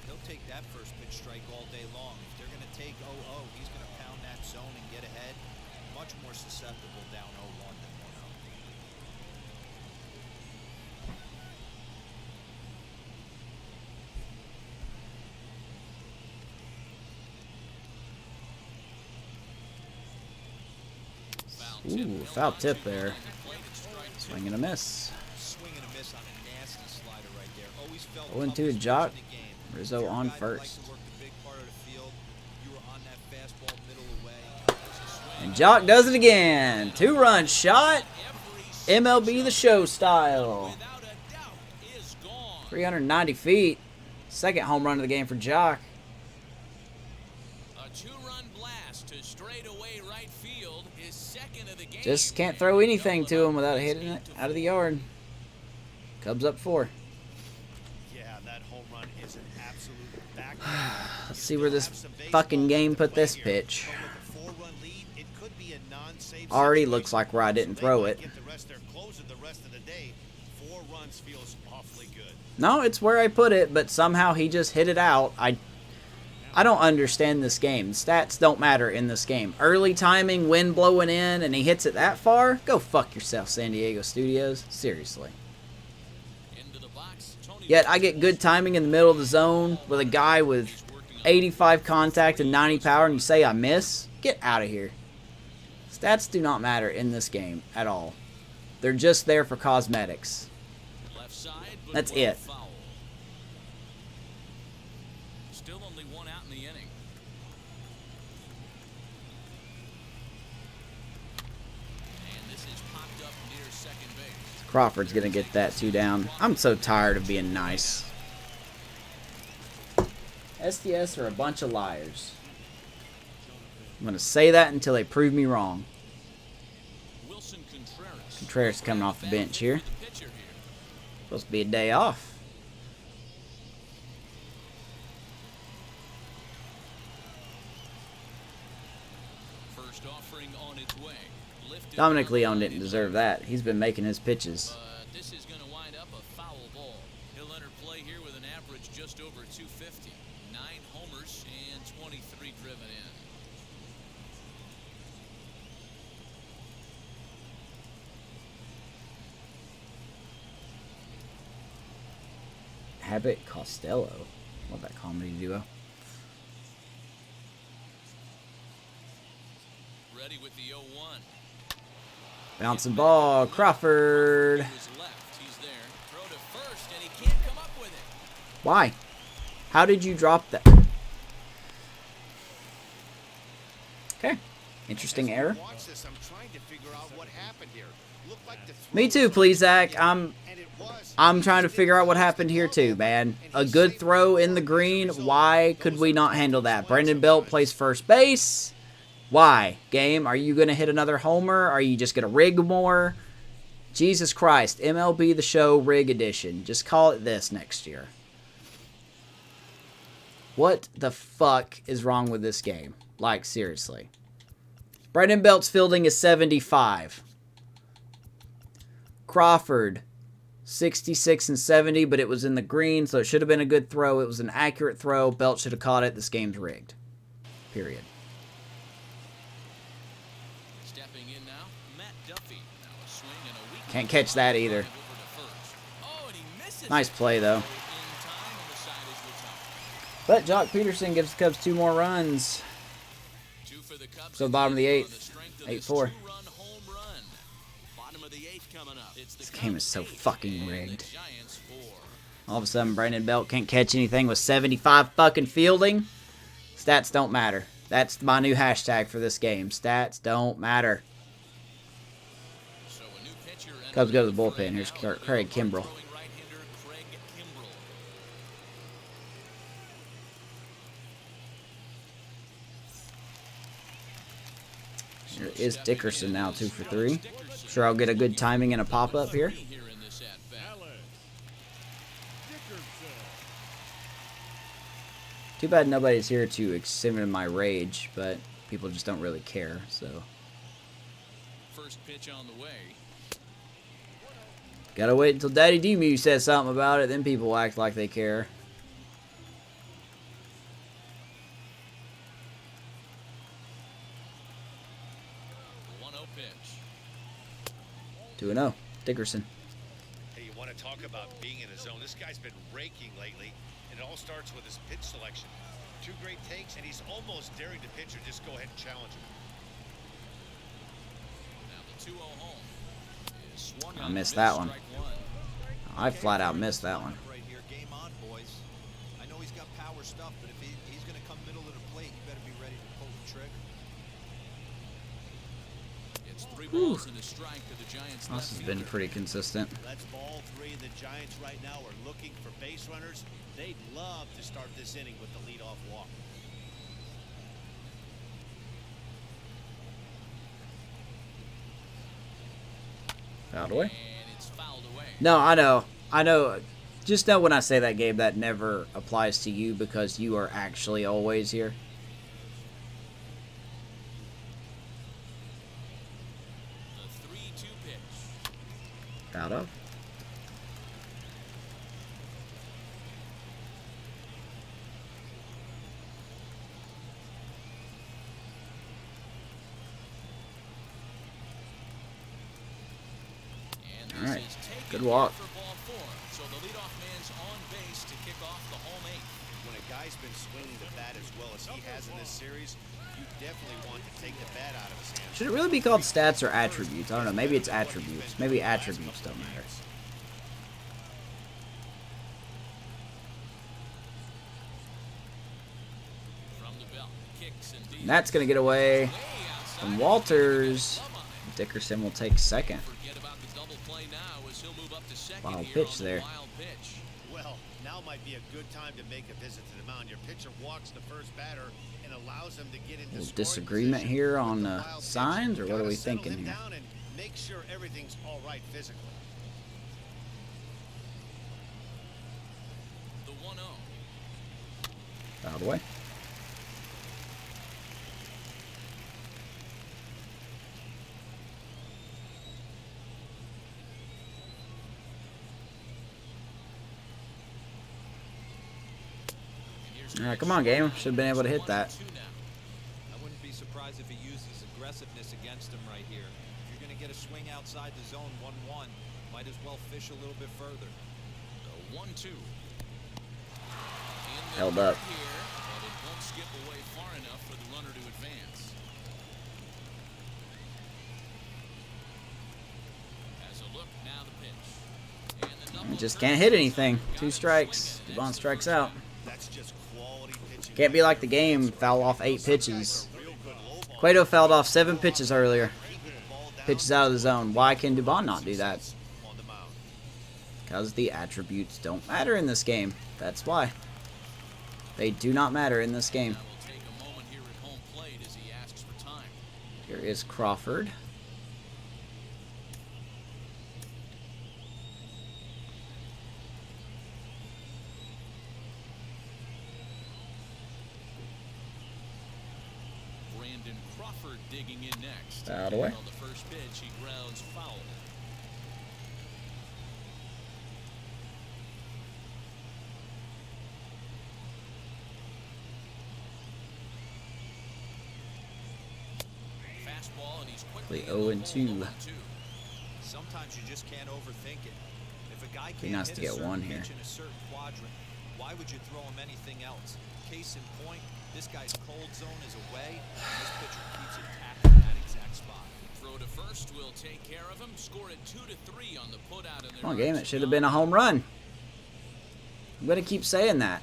He'll take that first pitch strike all day long. If they're going to take 0-0, he's going to pound that zone and get ahead. Much more susceptible down 0-1 than 1-0. Ooh, foul tip there. Swing and a miss. Swing and a miss on a nasty slider right there. Always felt 0-2 Jock. Rizzo on first. And Jock does it again. 2-run shot. MLB The Show style. 390 feet. Second home run of the game for Jock. A 2-run blast to straightaway right field. His second of the game. Just can't throw anything to him without hitting it out of the yard. Cubs up 4. Yeah, that home run is an absolute back. Let's see where this fucking game put this pitch. Already looks like where I didn't throw it. No, it's where I put it, but somehow he just hit it out. I don't understand this game. Stats don't matter in this game. Early timing, wind blowing in, and he hits it that far? Go fuck yourself, San Diego Studios. Seriously. Yet I get good timing in the middle of the zone with a guy with 85 contact and 90 power, and you say I miss? Get out of here. Stats do not matter in this game at all. They're just there for cosmetics. That's it. Still only one out in the inning. And this is popped up near second base. Crawford's going to get that 2 down. I'm so tired of being nice. SDS are a bunch of liars. I'm going to say that until they prove me wrong. Contreras coming off the bench here. Supposed to be a day off. First offering on its way. Dominic Leone didn't deserve that. He's been making his pitches. This is going to wind up a foul ball. He'll enter play here with an average just over 250. 9 homers and 23 driven in. Habit Costello. Love that comedy duo. Ready with the 0-1. Bouncing ball. Crawford. He's there. Throw to first, and he can't come up with it. Why? How did you drop that? Okay. Interesting error. Watch this. I'm trying to figure out what happened here. Looked like the Me too, please, Zach. I'm trying to figure out what happened here too, man. A good throw in the green. Why could we not handle that? Brendan Belt plays first base. Why? Game, are you going to hit another homer? Are you just going to rig more? Jesus Christ. MLB The Show Rig Edition. Just call it this next year. What the fuck is wrong with this game? Like, seriously. Brendan Belt's fielding is 75. Crawford, 66 and 70, but it was in the green, so it should have been a good throw. It was an accurate throw. Belt should have caught it. This game's rigged. Period. Stepping in now, Matt Duffy. Now a swing and a weak Can't catch that either. Oh, and he misses Nice it. play, though. In time, and the side is retired. But Jock Peterson gives the Cubs 2 more runs. 2 for the Cubs. So bottom of the on 8th. the strength of 8-4. this 2-run home run. Bottom of the 8th coming up. It's the This game is so Cubs 8 fucking and the rigged. Giants 4. All of a sudden, Brendan Belt can't catch anything with 75 fucking fielding. Stats don't matter. That's my new hashtag for this game. Stats don't matter. So a new pitcher Cubs go to the entering bullpen. Here's now, Craig Kimbrell. throwing right-hander Craig Kimbrell. Here is Dickerson now, 2 for 3. Sure, I'll get a good timing and a pop-up here. Here in this at-bat. Alex Dickerson. Too bad nobody's here to exhibit my rage, but people just don't really care, so. First pitch on the way. Gotta wait until Daddy D-Mew says something about it, then people act like they care. The 1-0 pitch. 2-0. Dickerson. Hey, you want to talk about being in a zone? This guy's been raking lately, and it all starts with his pitch selection. 2 great takes, and he's almost daring the pitcher just go ahead and challenge him. Now the 2-0 home is swung I on, missed missed, that one. strike 1. I flat out missed that one. Right here, game on, boys. I know he's got power stuff, but if he's going to come middle of the plate, he better be ready to pull the trigger. It's 3 balls and a strike to the Giants. This has been pretty consistent. That's ball 3. The Giants right now are looking for base runners. They'd love to start this inning with the leadoff walk. Fouled away. And it's fouled away. No, I know. I know. Just know when I say that, Gabe, that never applies to you because you are actually always here. The 3-2 pitch. Out of. And All this right. is taken Good walk. for ball 4. So the leadoff man's on base to kick off the home 8th. When a guy's been swinging the bat as well as he has in this series, you definitely want to take the bat out of his hands. Should it really be called stats or attributes? I don't know. Maybe it's attributes. Maybe attributes don't matter. From the belt, kicks and deals. And that's going to get away Way outside. from Walters. Dickerson will take second. Forget about the double play now as he'll move up to second Wild here pitch on the there. wild pitch. Well, now might be a good time to make a visit to the mound. Your pitcher walks the first batter and allows him to get into Little scoring disagreement position here with on the the wild pitch. signs, or what are Gotta we settle thinking him here? down and make sure everything's all right physically. The 1-0. Fouled away. And here's All right, come on, game. Should have been able to hit that. 1-2 now. I wouldn't be surprised if he uses aggressiveness against him right here. If you're going to get a swing outside the zone 1-1, might as well fish a little bit further. The 1-2. Held up. Here, but it won't skip away far enough for the runner to advance. As a look, now the pitch. And the Just can't hit anything. 2 strikes. Dubon strikes out. That's just quality pitching. Can't be like the game. Foul off 8 pitches. Cueto fouled off 7 pitches earlier. Pitches out of the zone. Why can Dubon not do that? Because the attributes don't matter in this game. That's why. They do not matter in this game. Here is Crawford. Crawford digging in next. Out away. On the first pitch, he grounds foul. Fastball, and he's quickly 0-2. Sometimes you just can't overthink it. If a guy Be can't nice hit to a get certain one here. pitch in a certain quadrant, why would you throw him anything else? Case in point, this guy's cold zone is away, and this pitcher keeps it tacked in that exact spot. Throw to first will take care of him. Score it 2-3 on the putout. In Come on, game. It should have been a home run. I'm going to keep saying that.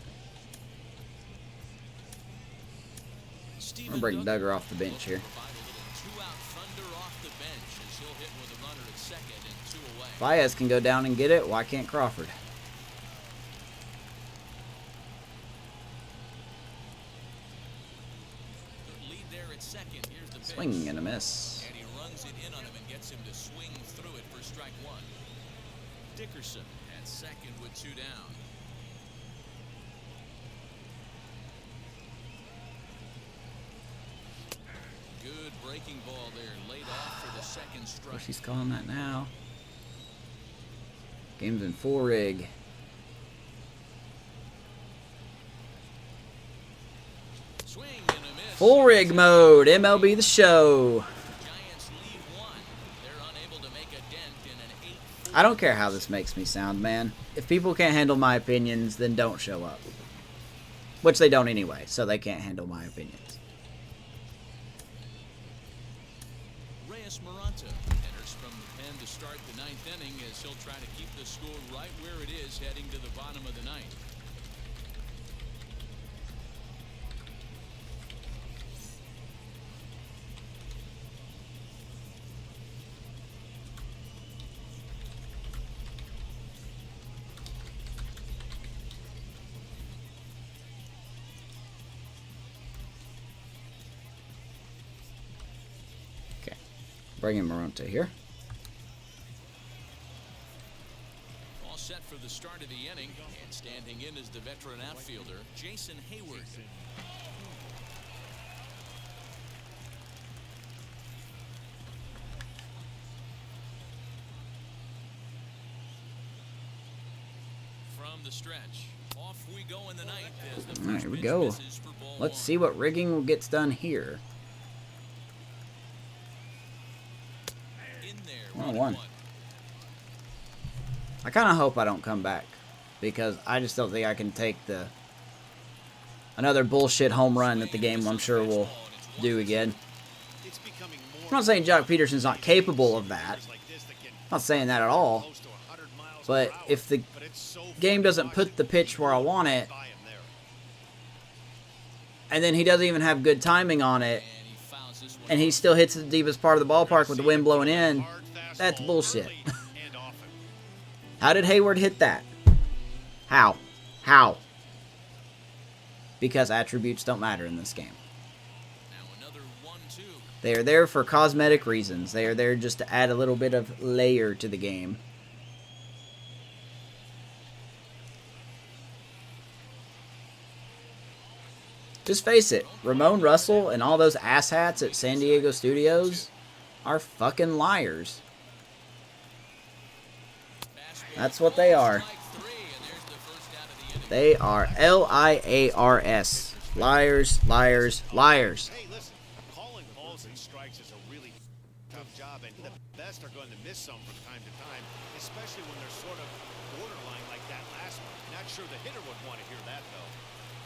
I'm bringing Duggar off the bench here. Baez can go down and get it. Why can't Crawford? Swing and a miss. And he runs it in on him and gets him to swing through it for strike 1. Dickerson at second with 2 down. Good breaking ball there, laid off for the second strike. She's calling that now. Game's in full rig. Swing and a miss. Full rig mode. MLB The Show. Giants lead 1. They're unable to make a dent in an 8-4. I don't care how this makes me sound, man. If people can't handle my opinions, then don't show up. Which they don't anyway, so they can't handle my opinions. Reyes Maranta enters from the pen to start the 9th inning as he'll try to keep the score right where it is heading to the bottom of the 9th. Bringing Maranta here. All set for the start of the inning, and standing in is the veteran outfielder, Jason Hayward. From the stretch, off we go in the 9th as the All right, first here we pitch go. misses for ball Let's 1. see what rigging gets done here. In there, 1-1. I kind of hope I don't come back, because I just don't think I can take another bullshit home run that the game I'm sure will do again. I'm not saying Jock Peterson's not capable of that. I'm not saying that at all. But if the game doesn't put the pitch where I want it, and then he doesn't even have good timing on it, and he still hits the deepest part of the ballpark with the wind blowing in, that's bullshit. How did Hayward hit that? How? How? Because attributes don't matter in this game. They are there for cosmetic reasons. They are there just to add a little bit of layer to the game. Just face it, Ramon Russell and all those asshats at San Diego Studios are fucking liars. That's what they are. They are L-I-A-R-S. Liars, liars, liars. Hey, listen, calling balls and strikes is a really tough job, and the best are going to miss some from time to time, especially when they're sort of borderline like that last one. Not sure the hitter would want to hear that, though.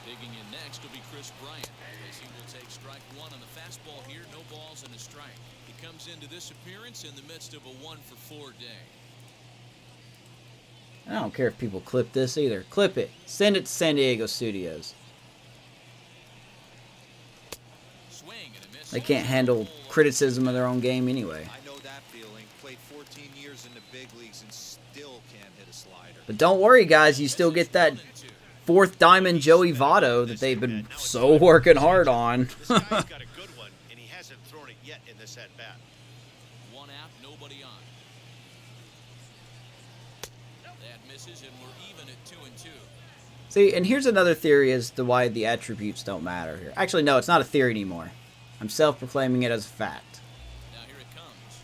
Digging in next will be Chris Bryant, as he will take strike 1 on the fastball here. No balls and a strike. He comes into this appearance in the midst of a 1-for-4 day. I don't care if people clip this either. Clip it. Send it to San Diego Studios. They can't handle criticism of their own game anyway. I know that feeling. Played 14 years in the big leagues and still can't hit a slider. But don't worry, guys. You still get that fourth diamond Joey Votto that they've been so working hard on. This guy's got a good one, and he hasn't thrown it yet in this at-bat. One out, nobody on. That misses, and we're even at 2-2. See, and here's another theory as to why the attributes don't matter here. Actually, no, it's not a theory anymore. I'm self-proclaiming it as a fact. Now here it comes.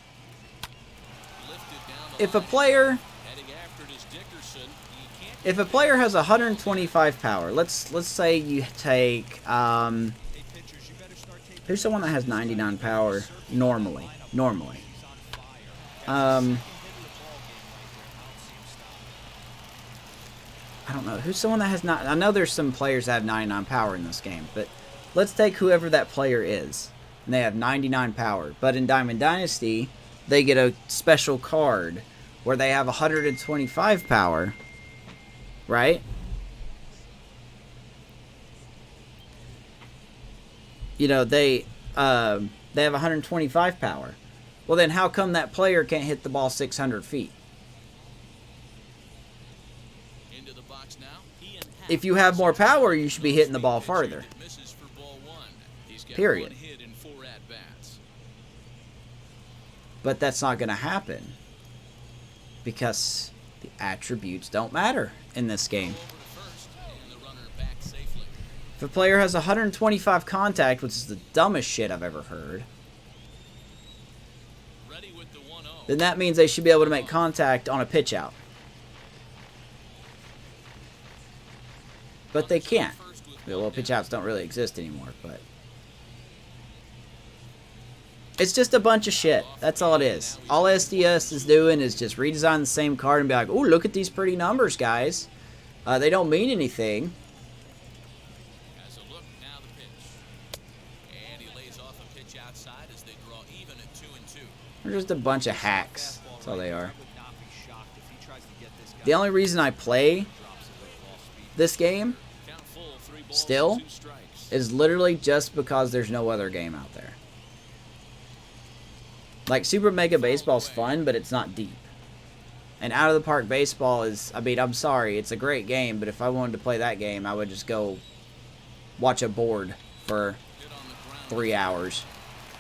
Lifted down the If a line. player, Heading after it is Dickerson. He can't if a player has 125 power, let's say you take who's someone that has 99 power normally. I don't know. Who's someone that has not... I know there's some players that have 99 power in this game, but let's take whoever that player is, and they have 99 power. But in Diamond Dynasty, they get a special card where they have 125 power, right? You know, they have 125 power. Well, then how come that player can't hit the ball 600 feet? into the box now. He and If you have more power, you should be hitting the ball farther. misses for ball one. He's got Period. one hit in 4 at-bats. But that's not going to happen because the attributes don't matter in this game. Over to first, and the runner back safely. If a player has 125 contact, which is the dumbest shit I've ever heard, Ready with the 1-0. then that means they should be able to make contact on a pitch out. But they can't. Well, pitch outs don't really exist anymore, but it's just a bunch of shit. That's all it is. All SDS is doing is just redesign the same card and be like, "Oh, look at these pretty numbers, guys." They don't mean anything. Has a look, now the pitch. And he lays off a pitch outside as they draw even at 2-2. They're just a bunch of hacks. That's all they are. The only reason I play this game Count full, 3 balls still and 2 strikes. is literally just because there's no other game out there. Like, Super Mega Baseball's fun, but it's not deep. And Out of the Park Baseball is, I mean, I'm sorry, it's a great game, but if I wanted to play that game, I would just go watch a board for Hit on the ground. 3 hours.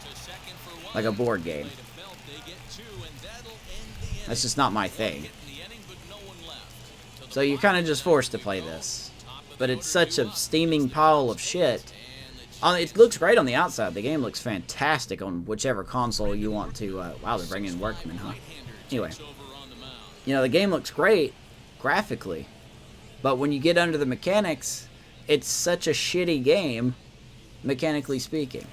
To second for 1. Like a board game. Play to Belt, they get 2, and that'll end the inning. That's just not my One thing. hit in the inning, but no one left. To the So you're kind of just forced to play this. But it's such a steaming pile of shit. It looks great on the outside. The game looks fantastic on whichever console you want to. Wow, they're bringing Workman, huh? Anyway, you know, the game looks great graphically. But when you get under the mechanics, it's such a shitty game, mechanically speaking.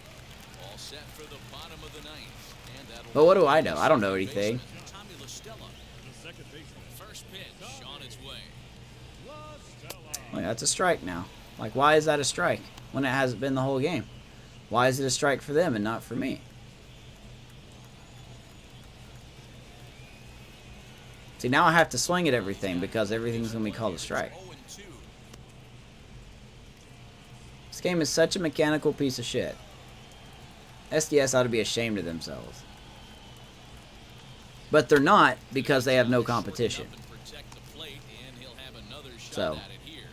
All set for the bottom of the ninth, and that'll But what do I know? I don't know anything. Tommy LaStella. The second baseman. First pitch on its way. Like, that's a strike now. Like, why is that a strike when it hasn't been the whole game? Why is it a strike for them and not for me? See, now I have to swing at everything because everything's going to be called a strike. 0-2. This game is such a mechanical piece of shit. SDS ought to be ashamed of themselves. But they're not because they have no competition. Up and protect the plate, and he'll have another shot So. at it here.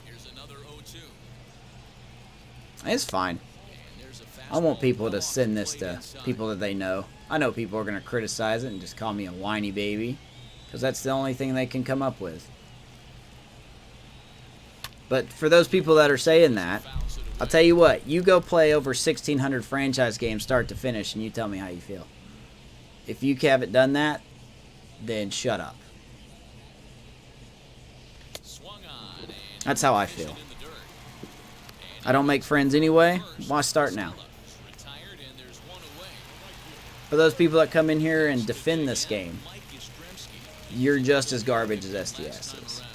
Here's another 0-2. It's fine. And there's a I want fastball people to off send the this plate to inside. people that they know. I know people are going to criticize it and just call me a whiny baby. Because that's the only thing they can come up with. But for those people that are saying that, Fouls it away. I'll tell you what. You go play over 1,600 franchise games start to finish and you tell me how you feel. If you haven't done that, then shut up. Swung on, and That's how I he's feel. in the dirt. I don't make friends anyway. Why start now? Retired, and there's one away. For those people that come in here and defend this game, Mike Yastrzemski. you're just as garbage as SDS Last time is. around.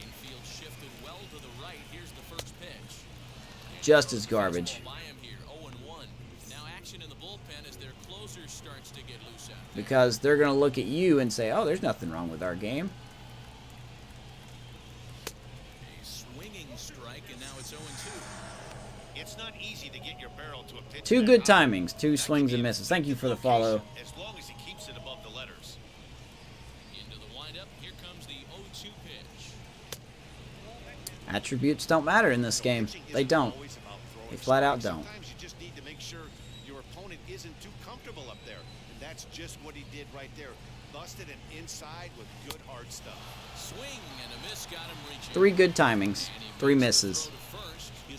Infield shifted well to the right. Here's the first pitch. Just as garbage. By him here, 0-1. Now action in the bullpen as their closer starts to get loose out. because they're going to look at you and say, oh, there's nothing wrong with our game. A swinging strike, and now it's 0-2. It's not easy to get your barrel to a pitch. Two good timings, two swings and misses. Thank you for the follow. As long as he keeps it above the letters. Into the windup, here comes the 0-2 pitch. Attributes don't matter in this game. They don't. They flat out don't. Sometimes you just need to make sure your opponent isn't too comfortable up there. And that's just what he did right there. Busted it inside with good hard stuff. Swing and a miss got him reaching. 3 good timings, 3 misses.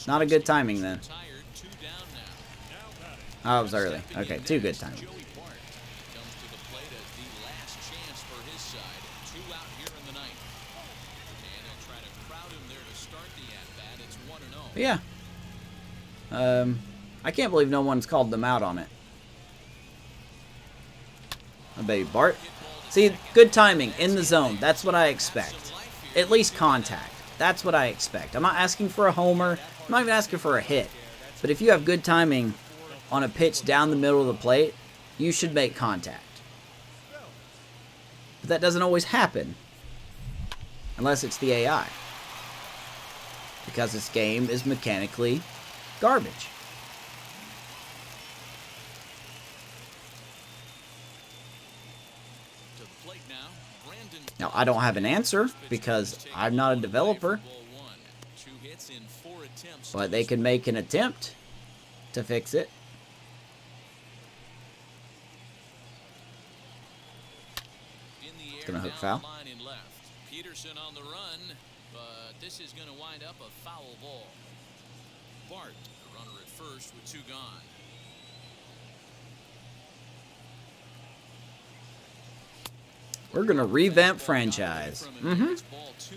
Not a good timing then. Retired, 2 down now. Oh, it was early. Okay, 2 good timing. Joey Bart comes to the plate as the last chance for his side. 2 out here in the ninth. And he'll try to crowd him there to start the at-bat. It's 1-0. But yeah. I can't believe no one's called them out on it. Oh, baby Bart. See, good timing in the zone. That's what I expect. At least contact. That's what I expect. I'm not asking for a homer. I'm not even asking for a hit. But if you have good timing on a pitch down the middle of the plate, you should make contact. But that doesn't always happen. Unless it's the AI. Because this game is mechanically garbage. To the plate now. Brandon. Now, I don't have an answer because I'm not a developer. Ball 1. 2 hits in 4 attempts. But they can make an attempt to fix it. In the air, Gonna hook down foul. line and left. Peterson on the run, but this is going to wind up a foul ball. Bart, the runner at first with 2 gone. We're gonna revamp franchise. It's ball 2.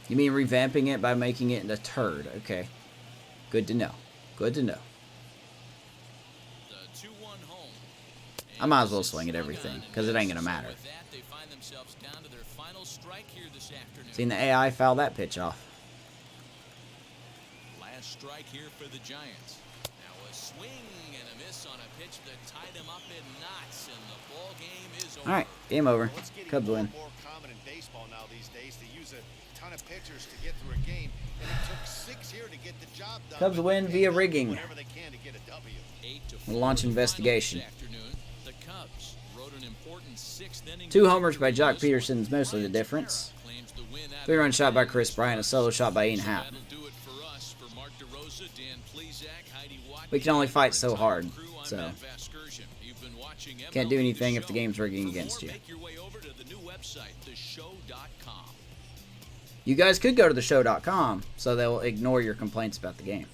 You mean revamping it by making it into a turd? Okay. Good to know. Good to know. The 2-1 home. I might as well swing at everything, because it ain't gonna matter. With that, they find themselves down to their final strike here this afternoon. Seen the AI foul that pitch off. Last strike here for the Giants. Now a swing and a miss on a pitch that tied him up in knots, and the ball game is over. Alright, game over. Well, it's getting Cubs more win. and more common in baseball now these days to use a ton of pitchers to get through a game, and it took 6 here to get the job done. Cubs but win they via do rigging. whatever they can to get a W. 8-4 We'll launch investigation. this afternoon. The Cubs wrote an important 6th inning 2 homers by Jock Peterson is mostly the difference. claims the win. 3-run shot by Chris Bryant, a solo shot by Ian Happ. That'll do it for us. For Mark DeRosa, Dan Plesac, Heidi Watkins, We can only fight so hard, crew, I'm so Matt Vasgersian. You've been watching can't do MLB anything The if the Show. game's rigging For against more, you. Make your way over to the new website, theshow.com. You guys could go to theshow.com, so they'll ignore your complaints about the game.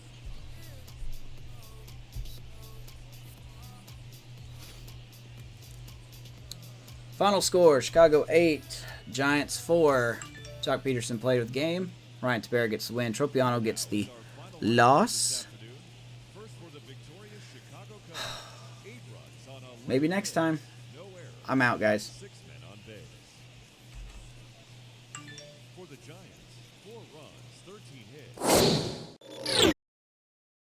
Final score, Chicago 8, Giants 4. Jock Peterson played with the game. Ryan Tavera gets the win. Tropiano gets the loss. First for the victorious Chicago Cubs. 8 runs on a Maybe next time. no error. I'm out, guys. 6